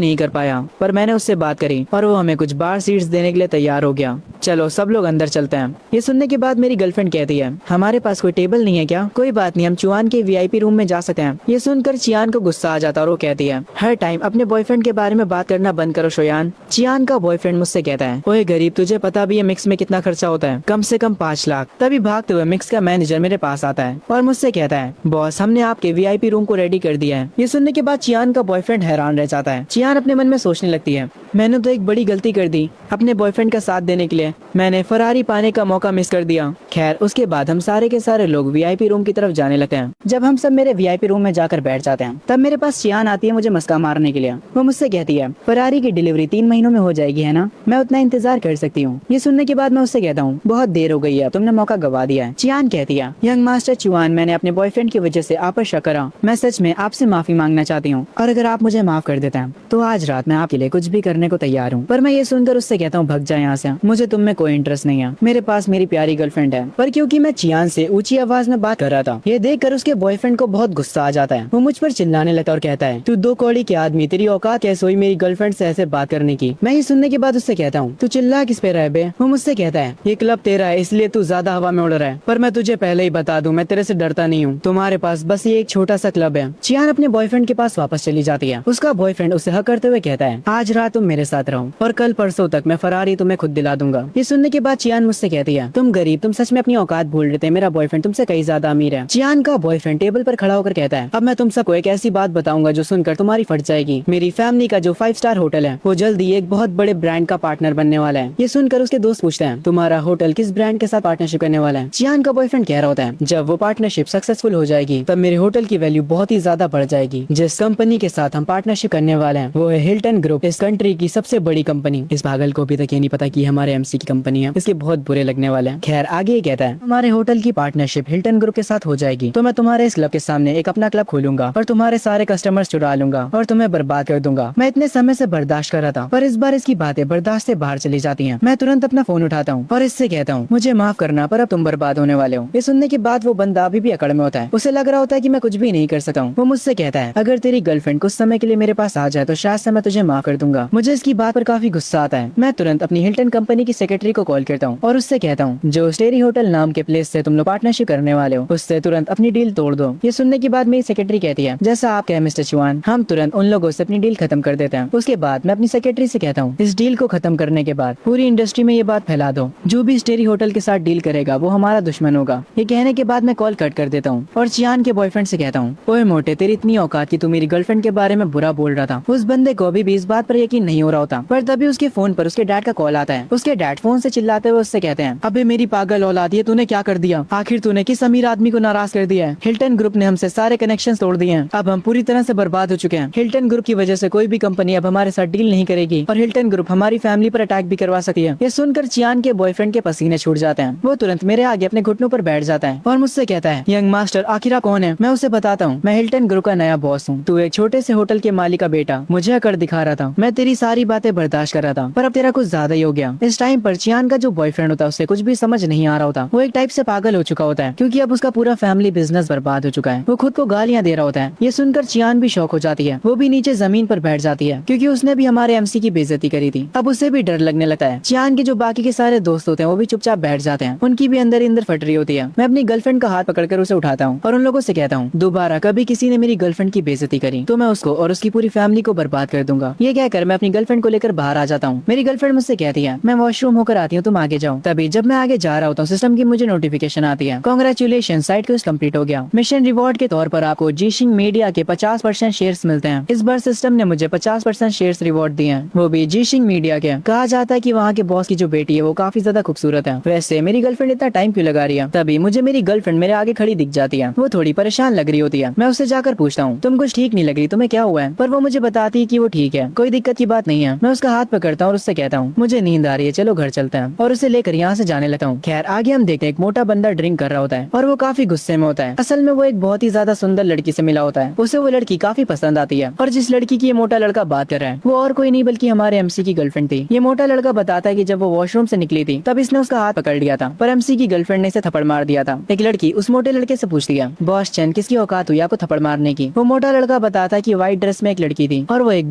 नहीं कर पाया, पर मैंने उससे बात करी और वो हमें कुछ बार सीट्स देने के लिए तैयार हो गया। चलो सब लोग अंदर चलते हैं। ये सुनने के बाद मेरी गर्लफ्रेंड कहती है, हमारे पास कोई टेबल नहीं है क्या? कोई बात नहीं, हम चियान के वीआईपी रूम में जा सकते हैं। ये सुनकर चियान को गुस्सा आ जाता और वो कहती है, हर टाइम अपने बॉयफ्रेंड के बारे में बात करना बंद करो शोयान। चियान का बॉयफ्रेंड मुझसे कहता है, ओए गरीब, तुझे पता भी है मिक्स में कितना खर्चा होता है? कम से कम 5 लाख। तभी भागते हुए मिक्स का मैनेजर मेरे पास आता है और मुझसे कहता है, बॉस, हमने आपके वीआईपी रूम को रेडी कर दिया है। ये सुनने के बाद चियान का बॉयफ्रेंड हैरान रह जाता है। चियान अपने मन में सोचने लगती है, मैंने तो एक बड़ी गलती कर दी अपने बॉयफ्रेंड का साथ देने के लिए। मैंने फरारी पाने का मौका मिस कर दिया। खैर, उसके बाद हम सारे के सारे लोग वीआईपी रूम की तरफ जाने लगते हैं। जब हम सब मेरे वीआईपी रूम में जाकर बैठ जाते हैं, तब मेरे पास चियान आती है मुझे मस्का मारने के लिए। वो मुझसे कहती है, फरारी की डिलीवरी 3 महीनों में हो जाएगी, है ना? मैं उतना इंतजार कर सकती हूँ। ये सुनने के बाद मैं उससे कहता हूँ, बहुत देर हो गई है, तुमने मौका गवा दिया है। चियान कहती है, यंग मास्टर चियान, मैंने अपने बॉयफ्रेंड की वजह से आप पर शक करा। मैं सच में आपसे माफी मांगना चाहती हूँ, और अगर आप मुझे माफ कर देते हैं तो आज रात मैं आपके लिए कुछ भी करने को तैयार हूँ। पर मैं ये सुनकर उससे कहता हूँ, भग जा यहाँ से, मुझे तुम में कोई इंटरेस्ट नहीं है। मेरे पास मेरी प्यारी गर्लफ्रेंड है। पर क्योंकि मैं चियान से ऊंची आवाज में बात कर रहा था, ये देखकर उसके बॉयफ्रेंड को बहुत गुस्सा आ जाता है। वो मुझ पर चिल्लाने लगता और कहता है, तू 2 कौड़ी के आदमी, तेरी औकात कैसे हुई मेरी गर्लफ्रेंड से ऐसे बात करने की? मैं ये सुनने के बाद उससे कहता हूँ, तू चिल्ला किस पे रहे बे? वो मुझसे कहता है, ये क्लब तेरा है, इसलिए तू ज्यादा हवा में उड़ रहा है। पर मैं तुझे पहले ही बता दूं, मैं तेरे से डरता नहीं हूँ। तुम्हारे पास बस ये एक छोटा सा क्लब है। चियान अपने बॉयफ्रेंड के पास वापस चली जाती है। उसका बॉयफ्रेंड उसे हक करते हुए कहता है, आज रात तुम मेरे साथ रहो और कल परसों तक मैं फरारी तुम्हें खुद दिला दूंगा। ये सुनने के बाद चियान मुझसे कहती है, तुम गरीब, तुम सच में अपनी औकात भूल रहे थे। मेरा बॉयफ्रेंड तुमसे कहीं ज्यादा अमीर है। चियान का बॉयफ्रेंड टेबल पर खड़ा होकर कहता है, अब मैं तुम सबको एक ऐसी बात बताऊंगा जो सुनकर तुम्हारी फट जाएगी। मेरी फैमिली का जो 5 स्टार होटल है, वो जल्दी एक बहुत बड़े ब्रांड का पार्टनर बनने वाला है। ये सुनकर उसके दोस्त पूछते हैं, तुम्हारा होटल किस ब्रांड के साथ पार्टनरशिप करने वाला है? चियान का बॉयफ्रेंड कह रहा होता है, जब वो पार्टनरशिप सक्सेसफुल हो जाएगी तब मेरे होटल की वैल्यू बहुत ही ज्यादा बढ़ जाएगी। जिस कंपनी के साथ हम पार्टनरशिप करने वाले हैं वो है हिल्टन ग्रुप, इस कंट्री की सबसे बड़ी कंपनी। इस पागल को अभी तक ये नहीं पता कि हमारे एमसी की कंपनी है। इसके बहुत बुरे लगने वाले हैं। खैर, आगे ये कहता है, हमारे होटल की पार्टनरशिप हिल्टन ग्रुप के साथ हो जाएगी तो मैं तुम्हारे इस क्लब के सामने एक अपना क्लब खोलूंगा और तुम्हारे सारे कस्टमर्स चुरा लूंगा और तुम्हें बर्बाद कर दूंगा। मैं इतने समय से बर्दाश्त कर रहा था, पर इस बार इसकी बातें बर्दाश्त से बाहर चली जाती हैं। मैं तुरंत अपना फोन उठाता हूँ और इससे कहता हूँ, मुझे माफ करना, पर अब तुम बर्बाद होने वाले हो। ये सुनने के बाद वो बंदा अभी भी अकड़ में होता है। उसे लग रहा होता है कि मैं कुछ भी नहीं कर सकता हूँ। वो मुझसे कहता है, अगर तेरी गर्लफ्रेंड कुछ समय के लिए मेरे पास आ जाए तो शायद से मैं तुझे माफ कर दूंगा। मुझे इसकी बात पर काफी गुस्सा आता है। मैं तुरंत अपनी हिल्टन कंपनी की सेक्रेटरी को कॉल करता हूँ और उससे कहता हूँ, जो स्टेरी होटल नाम के प्लेस से तुम लोग पार्टनरशिप करने वाले हो, उससे तुरंत अपनी डील तोड़ दो। ये सुनने के बाद मेरी सेक्रेटरी कहती है, जैसा आप कहे मिस्टर चियान, हम तुरंत उन लोगों से अपनी डील खत्म कर देते हैं। उसके बाद मैं अपनी सेक्रेटरी से कहता हूँ, इस डील को खत्म करने के बाद पूरी इंडस्ट्री में ये बात फैला दो, जो भी स्टेरी होटल के साथ डील करेगा वो हमारा दुश्मन होगा। ये कहने के बाद मैं कॉल कट कर देता हूँ और चियान के बॉयफ्रेंड से कहता हूँ, ओए मोटे, तेरी इतनी औकात कि तू मेरी गर्लफ्रेंड के बारे में बुरा बोल रहा था। उस बंदे को अभी भी इस बात पर यकीन नहीं हो रहा होता, पर तभी उसके फोन पर उसके डैड का कॉल आता है। उसके डैड फोन से चिल्लाते हुए उससे कहते हैं, अबे मेरी पागल औलाद, ये तूने क्या कर दिया? आखिर तूने किस अमीर आदमी को नाराज कर दिया है? हिल्टन ग्रुप ने हमसे सारे कनेक्शन तोड़ दिए हैं। अब हम पूरी तरह से बर्बाद हो चुके हैं। हिल्टन ग्रुप की वजह से कोई भी कंपनी अब हमारे साथ डील नहीं करेगी और हिल्टन ग्रुप हमारी फैमिली पर अटैक भी करवा सकती है। ये सुनकर चियान के बॉयफ्रेंड के पसीने छूट जाते हैं। वो तुरंत मेरे आगे अपने घुटनों पर बैठ जाता है और मुझसे कहता है, यंग मास्टर, आखिर आप कौन है? मैं उसे बताता हूँ, मैं हिल्टन ग्रुप का नया बॉस हूँ। तू एक छोटे से होटल के मालिक का बेटा, मुझे अकड़ दिखा रहा था। मैं तेरी सारी बातें बर्दाश्त कर रहा था, पर अब तेरा कुछ ज्यादा ही हो गया। इस टाइम पर चियान का जो बॉयफ्रेंड होता है उसे कुछ भी समझ नहीं आ रहा होता। वो एक टाइप से पागल हो चुका होता है क्योंकि अब उसका पूरा फैमिली बिजनेस बर्बाद हो चुका है। वो खुद को गालियां दे रहा होता है। ये सुनकर चियान भी शौक हो जाती है। वो भी नीचे जमीन पर बैठ जाती है क्योंकि उसने भी हमारे एमसी की बेइज्जती करी थी। अब उसे भी डर लगने लगता है। चियान के जो बाकी के सारे दोस्त होते हैं वो भी चुपचाप बैठ जाते हैं। उनकी भी अंदर ही अंदर फट रही होती है। मैं अपनी गर्लफ्रेंड का हाथ पकड़कर उसे उठाता हूँ और उन लोगों से कहता हूँ, दोबारा कभी किसी ने मेरी गर्लफ्रेंड की बेइज्जती करी तो मैं उसको और उसकी आपकी पूरी फैमिली को बर्बाद कर दूंगा। ये कहकर मैं अपनी गर्लफ्रेंड को लेकर बाहर आ जाता हूँ। मेरी गर्लफ्रेंड मुझसे कहती है मैं वॉशरूम होकर आती हूँ, तुम आगे जाओ। तभी जब मैं आगे जा रहा होता हूँ सिस्टम की मुझे नोटिफिकेशन आती है, कांग्रेचुलेशन साइट क्वेस्ट कंप्लीट हो गया। मिशन रिवॉर्ड के तौर पर आपको जीशिंग मीडिया के 50% शेयर्स मिलते हैं। इस बार सिस्टम ने मुझे 50% शेयर्स रिवॉर्ड दिए हैं, वो भी जीशिंग मीडिया के। कहा जाता है कि वहाँ के बॉस की जो बेटी है वो काफी ज्यादा खूबसूरत है। वैसे मेरी गर्लफ्रेंड इतना टाइम क्यों लगा रही है? तभी मुझे मेरी गर्लफ्रेंड मेरे आगे खड़ी दिख जाती है। वो थोड़ी परेशान लग रही होती है। मैं उससे जाकर पूछता हूँ तुम कुछ ठीक नहीं लग रही, तुम्हें क्या हुआ है? पर वो मुझे बताती है कि वो ठीक है, कोई दिक्कत की बात नहीं है। मैं उसका हाथ पकड़ता हूँ और उससे कहता हूँ मुझे नींद आ रही है, चलो घर चलते हैं, और उसे लेकर यहाँ से जाने लगता हूँ। खैर आगे हम देखते हैं एक मोटा बंदा ड्रिंक कर रहा होता है और वो काफी गुस्से में होता है। असल में वो एक बहुत ही ज्यादा सुंदर लड़की से मिला होता है। उसे वो लड़की काफी पसंद आती है और जिस लड़की की ये मोटा लड़का बात कर रहा है वो और कोई नहीं बल्कि हमारे एमसी की गर्लफ्रेंड थी। ये मोटा लड़का बताता है कि जब वो वॉशरूम से निकली थी तब इसने उसका हाथ पकड़ लिया था, पर एमसी की गर्लफ्रेंड ने इसे थप्पड़ मार दिया था। एक लड़की उस मोटे लड़के से पूछती है बॉस चैन किसकी औकात हुई आपको थप्पड़ मारने की? वो मोटा लड़का बताता है कि व्हाइट ड्रेस में एक लड़की थी और वो एक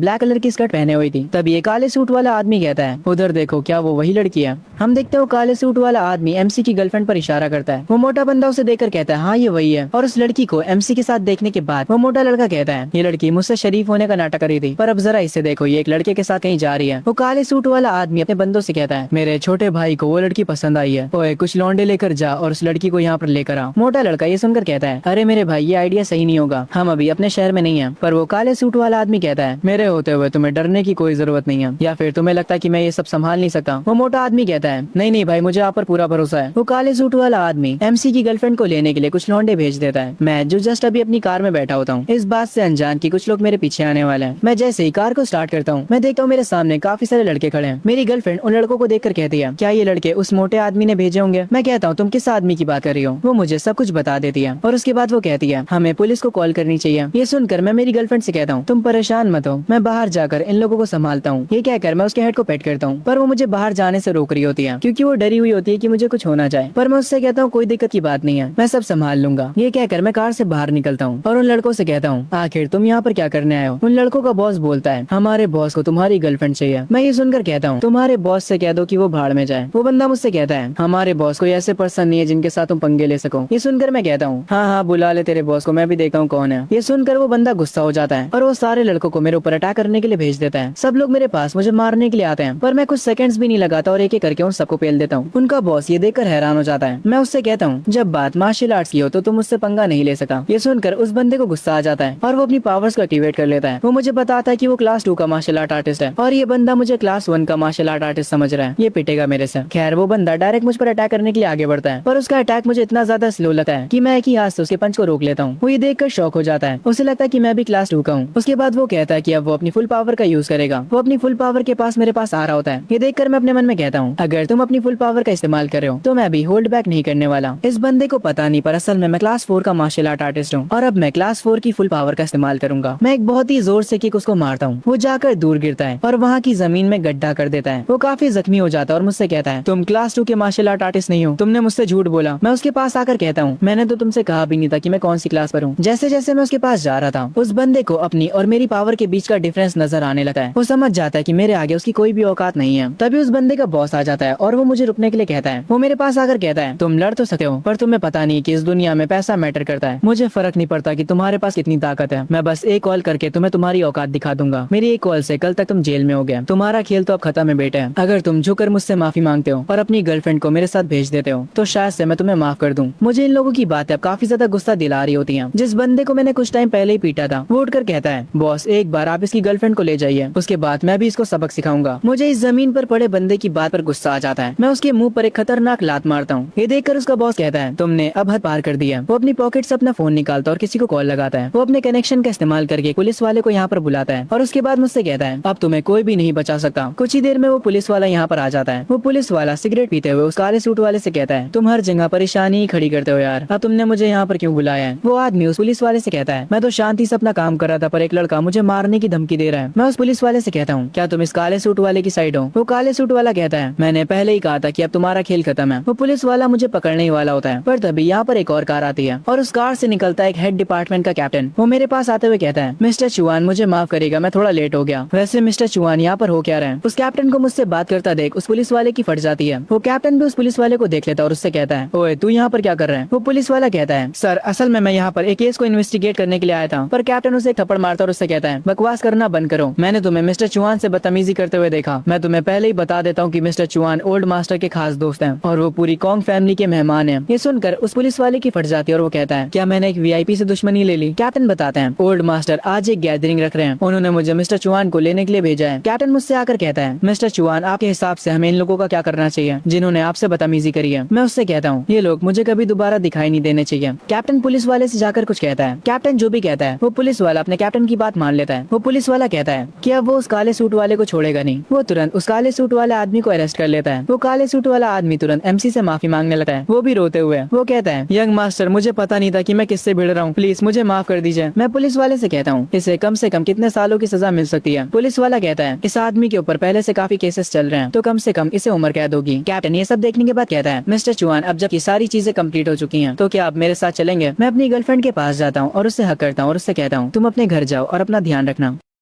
ब्लैक कलर की स्कर्ट पहने हुई थी। तभी ये काले सूट वाला आदमी कहता है उधर देखो, क्या वो वही लड़की है? हम देखते हैं वो काले सूट वाला आदमी एमसी की गर्लफ्रेंड पर इशारा करता है। वो मोटा बंदा उसे देखकर कहता है हाँ ये वही है। और उस लड़की को एमसी के साथ देखने के बाद वो मोटा लड़का कहता है ये लड़की मुझसे शरीफ होने का नाटक कर रही थी, पर अब जरा इसे देखो ये एक लड़के के साथ कहीं जा रही है। वो काले सूट वाला आदमी अपने बंदों से कहता है मेरे छोटे भाई को वो लड़की पसंद आई है, ओए कुछ लौंडे लेकर जा और उस लड़की को यहाँ पर लेकर आ। मोटा लड़का ये सुनकर कहता है अरे मेरे भाई ये आइडिया सही नहीं होगा, हम अभी अपने शहर में नहीं है। पर वो काले सूट वाला आदमी कहता है मेरे होते हुए तुम्हें डरने की कोई जरूरत नहीं है, या फिर तुम्हें लगता है कि मैं ये सब संभाल नहीं सकता? वो मोटा आदमी कहता है नहीं नहीं भाई मुझे आप पर पूरा भरोसा है। वो काले सूट वाला आदमी एमसी की गर्लफ्रेंड को लेने के लिए कुछ लौंडे भेज देता है। मैं जो जस्ट अभी अपनी कार में बैठा होता हूँ इस बात से अनजान कि कुछ लोग मेरे पीछे आने वाले हैं। मैं जैसे ही कार को स्टार्ट करता हूँ मैं देखता हूँ मेरे सामने काफी सारे लड़के खड़े हैं। मेरी गर्लफ्रेंड उन लड़कों को देखकर कहती है क्या ये लड़के उस मोटे आदमी ने भेजे होंगे? मैं कहता हूँ तुम किस आदमी की बात कर रही हो? वो मुझे सब कुछ बता देती है और उसके बाद वो कहती है हमें पुलिस को कॉल करनी चाहिए। ये सुनकर मैं मेरी गर्लफ्रेंड से कहता हूँ तुम परेशान मत हो, मैं बाहर जाकर इन लोगों को संभालता हूँ। ये कहकर मैं उसके हेड को पेट करता हूँ, पर वो मुझे बाहर जाने से रोक रही होती है क्योंकि वो डरी हुई होती है कि मुझे कुछ होना जाए। पर मैं उससे कहता हूँ कोई दिक्कत की बात नहीं है, मैं सब संभाल लूंगा। ये कहकर मैं कार से बाहर निकलता हूँ और उन लड़कों से कहता हूँ आखिर तुम यहाँ पर क्या करने आए हो? उन लड़कों का बॉस बोलता है हमारे बॉस को तुम्हारी गर्लफ्रेंड चाहिए। मैं ये सुनकर कहता हूँ तुम्हारे बॉस से कह दो कि वो भाड़ में जाए। वो बंदा मुझसे कहता है हमारे बॉस कोई ऐसे पर्सन नहीं है जिनके साथ तुम पंगे ले सको। ये सुनकर मैं कहता हूँ हाँ हाँ बुला ले तेरे बॉस को, मैं भी देखता हूँ कौन है। ये सुनकर वो बंदा गुस्सा हो जाता है और वो सारे लड़कों को मेरे ऊपर अटैक करने के लिए भेज देता है। सब लोग मेरे पास मुझे मारने के लिए आते हैं, पर मैं कुछ सेकंड्स भी नहीं लगाता और एक एक करके उन सबको पेल देता हूँ। उनका बॉस ये देखकर हैरान हो जाता है। मैं उससे कहता हूँ जब बात मार्शल आर्ट्स की हो तो तुम मुझसे पंगा नहीं ले सका। ये सुनकर उस बंदे को गुस्सा आ जाता है और वो अपनी पावर्स को एक्टिवेट कर लेता है। वो मुझे बताता है कि वो क्लास 2 का मार्शल आर्ट आर्टिस्ट है और ये बंदा मुझे क्लास 1 का मार्शल आर्ट आर्टिस्ट समझ रहा है। ये पिटेगा मेरे से। खैर वो बंदा डायरेक्ट मुझ पर अटैक करने के लिए आगे बढ़ता है, पर उसका अटैक मुझे इतना ज्यादा स्लो लगता है कि मैं एक ही हाथ से उसके पंच को रोक लेता हूँ। वो ये देखकर शॉक हो जाता है, उसे लगता है कि मैं भी क्लास 2 का हूँ। उसके बाद वो कहता है कि अब वो अपनी फुल पावर का यूज करेगा। वो अपनी फुल पावर के पास मेरे पास आ रहा होता है। ये देखकर मैं अपने मन में कहता हूँ अगर तुम अपनी फुल पावर का इस्तेमाल कर रहे हो तो मैं भी होल्ड बैक नहीं करने वाला। इस बंदे को पता नहीं पर असल में मैं क्लास 4 का मार्शल आर्ट आर्टिस्ट हूँ और अब मैं क्लास 4 की फुल पावर का इस्तेमाल करूंगा। मैं एक बहुत ही जोर से किक उसको मारता हूँ। वो जाकर दूर गिरता है और वहाँ की जमीन में गड्ढा कर देता है। वो काफी जख्मी हो जाता है और मुझसे कहता है तुम क्लास 2 के मार्शल आर्ट आर्टिस्ट नहीं हो, तुमने मुझसे झूठ बोला। मैं उसके पास आकर कहता हूँ मैंने तो तुमसे कहा भी नहीं था कि मैं कौन सी क्लास पर हूँ। जैसे जैसे मैं उसके पास जा रहा था उस बंदे को अपनी और मेरी पावर के बीच का डिफरेंस नजर आने लगता है। वो समझ जाता है कि मेरे आगे उसकी कोई भी औकात नहीं है। तभी उस बंदे का बॉस आ जाता है और वो मुझे रुकने के लिए कहता है। वो मेरे पास आकर कहता है तुम लड़ तो सकते हो पर तुम्हें पता नहीं कि इस दुनिया में पैसा मैटर करता है। मुझे फर्क नहीं पड़ता कि तुम्हारे पास कितनी ताकत है, मैं बस एक कॉल करके तुम्हें तुम्हारी औकात दिखा दूंगा। मेरी एक कॉल से कल तक तुम जेल में हो गए। तुम्हारा खेल तो अब खत्म है बेटे। अगर तुम झुककर मुझसे माफी मांगते हो और अपनी गर्लफ्रेंड को मेरे साथ भेज देते हो तो शायद से मैं तुम्हें माफ कर दूं। मुझे इन लोगों की बातें अब काफी ज्यादा गुस्सा दिला रही होती हैं। जिस बंदे को मैंने कुछ टाइम पहले ही पीटा था वो उठकर कहता है बॉस एक बार आप इसकी गर्लफ्रेंड को ले जाइए, उसके बाद मैं भी इसको सबक सिखाऊंगा। मुझे इस जमीन पर पड़े बंदे की बात पर गुस्सा आ जाता है। मैं उसके मुंह पर एक खतरनाक लात मारता हूँ। ये देखकर उसका बॉस कहता है तुमने अब हद पार कर दिया। वो अपनी पॉकेट से अपना फोन निकालता और किसी को कॉल लगाता है। वो अपने कनेक्शन का इस्तेमाल करके पुलिस वाले को यहाँ पर बुलाता है और उसके बाद मुझसे कहता है अब तुम्हें कोई भी नहीं बचा सकता। कुछ ही देर में वो पुलिस वाला यहाँ पर आ जाता है। वो पुलिस वाला सिगरेट पीते हुए उस काले सूट वाले से कहता है तुम हर जगह परेशानी खड़ी करते हो यार, अब तुमने मुझे यहाँ पर क्यों बुलाया है? वो आदमी उस पुलिस वाले से कहता है मैं तो शांति से अपना काम कर रहा था पर एक लड़का मुझे मारने की धमकी दे रहा है। मैं उस पुलिस वाले से कहता हूँ क्या तुम इस काले सूट वाले की साइड हो? वो काले सूट वाला कहता है मैंने पहले ही कहा था कि अब तुम्हारा खेल खत्म है। वो पुलिस वाला मुझे पकड़ने ही वाला होता है पर तभी यहाँ पर एक और कार आती है और उस कार से निकलता है एक हेड डिपार्टमेंट का कैप्टन। वो मेरे पास आते हुए कहता है मिस्टर चौहान मुझे माफ करेगा मैं थोड़ा लेट हो गया। वैसे मिस्टर चौहान यहाँ पर हो क्या रहे हैं? उस कैप्टन को मुझसे बात करता देख उस पुलिस वाले की फट जाती है। वो कैप्टन भी उस पुलिस वाले को देख लेता है और उससे कहता है ओए तू यहाँ पर क्या कर रहा है? वो पुलिस वाला कहता है सर असल में मैं यहाँ पर एक केस को इन्वेस्टिगेट करने के लिए आया था। पर कैप्टन उसे एक थप्पड़ मारता और और उससे कहता है, बकवास करना बंद करो, मैंने तुम्हें मिस्टर चुआन से बदतमीजी करते हुए देखा। मैं तुम्हें पहले ही बता देता हूँ कि मिस्टर चुआन ओल्ड मास्टर के खास दोस्त हैं और वो पूरी कॉन्ग फैमिली के मेहमान हैं। ये सुनकर उस पुलिस वाले की फट जाती है और वो कहता है, क्या मैंने एक वीआईपी से दुश्मनी ले ली? कैप्टन बताते हैं, ओल्ड मास्टर आज एक गैदरिंग रख रहे हैं, उन्होंने मुझे मिस्टर चुआन को लेने के लिए भेजा है। कैप्टन मुझसे आकर कहता है, मिस्टर चुआन आपके हिसाब से हमें इन लोगों का क्या करना चाहिए जिन्होंने आपसे बदतमीजी करी है? मैं उससे कहता हूँ, ये लोग मुझे कभी दोबारा दिखाई नहीं देने चाहिए। कैप्टन पुलिस वाले से जाकर कुछ कहता है। कैप्टन जो भी कहता है वो पुलिस वाला अपने कैप्टन की बात मान लेता है। वो पुलिस वाला कहता है कि अब वो उस काले सूट वाले को छोड़ेगा नहीं। वो तुरंत उस काले सूट वाले आदमी को अरेस्ट कर लेता है। वो काले सूट वाला आदमी तुरंत एमसी से माफी मांगने लगता है, वो भी रोते हुए। वो कहता है, यंग मास्टर मुझे पता नहीं था कि मैं किससे भिड़ रहा हूँ, प्लीज मुझे माफ कर दीजिए। मैं पुलिस वाले से कहता हूँ, इसे कम से कम कितने सालों की सजा मिल सकती है? पुलिस वाला कहता है, इस आदमी के ऊपर पहले से काफी केसेस चल रहे हैं, तो कम से कम इसे उम्र कैद होगी। कैप्टन ये सब देखने के बाद कहता है, मिस्टर चुआन अब जब ये सारी चीजें कंप्लीट हो चुकी हैं, तो क्या आप मेरे साथ चलेंगे? मैं अपनी गर्लफ्रेंड के पास जाता हूँ और उससे हक करता हूँ और उससे कहता हूँ, तुम अपने घर जाओ और अपना ध्यान रखना।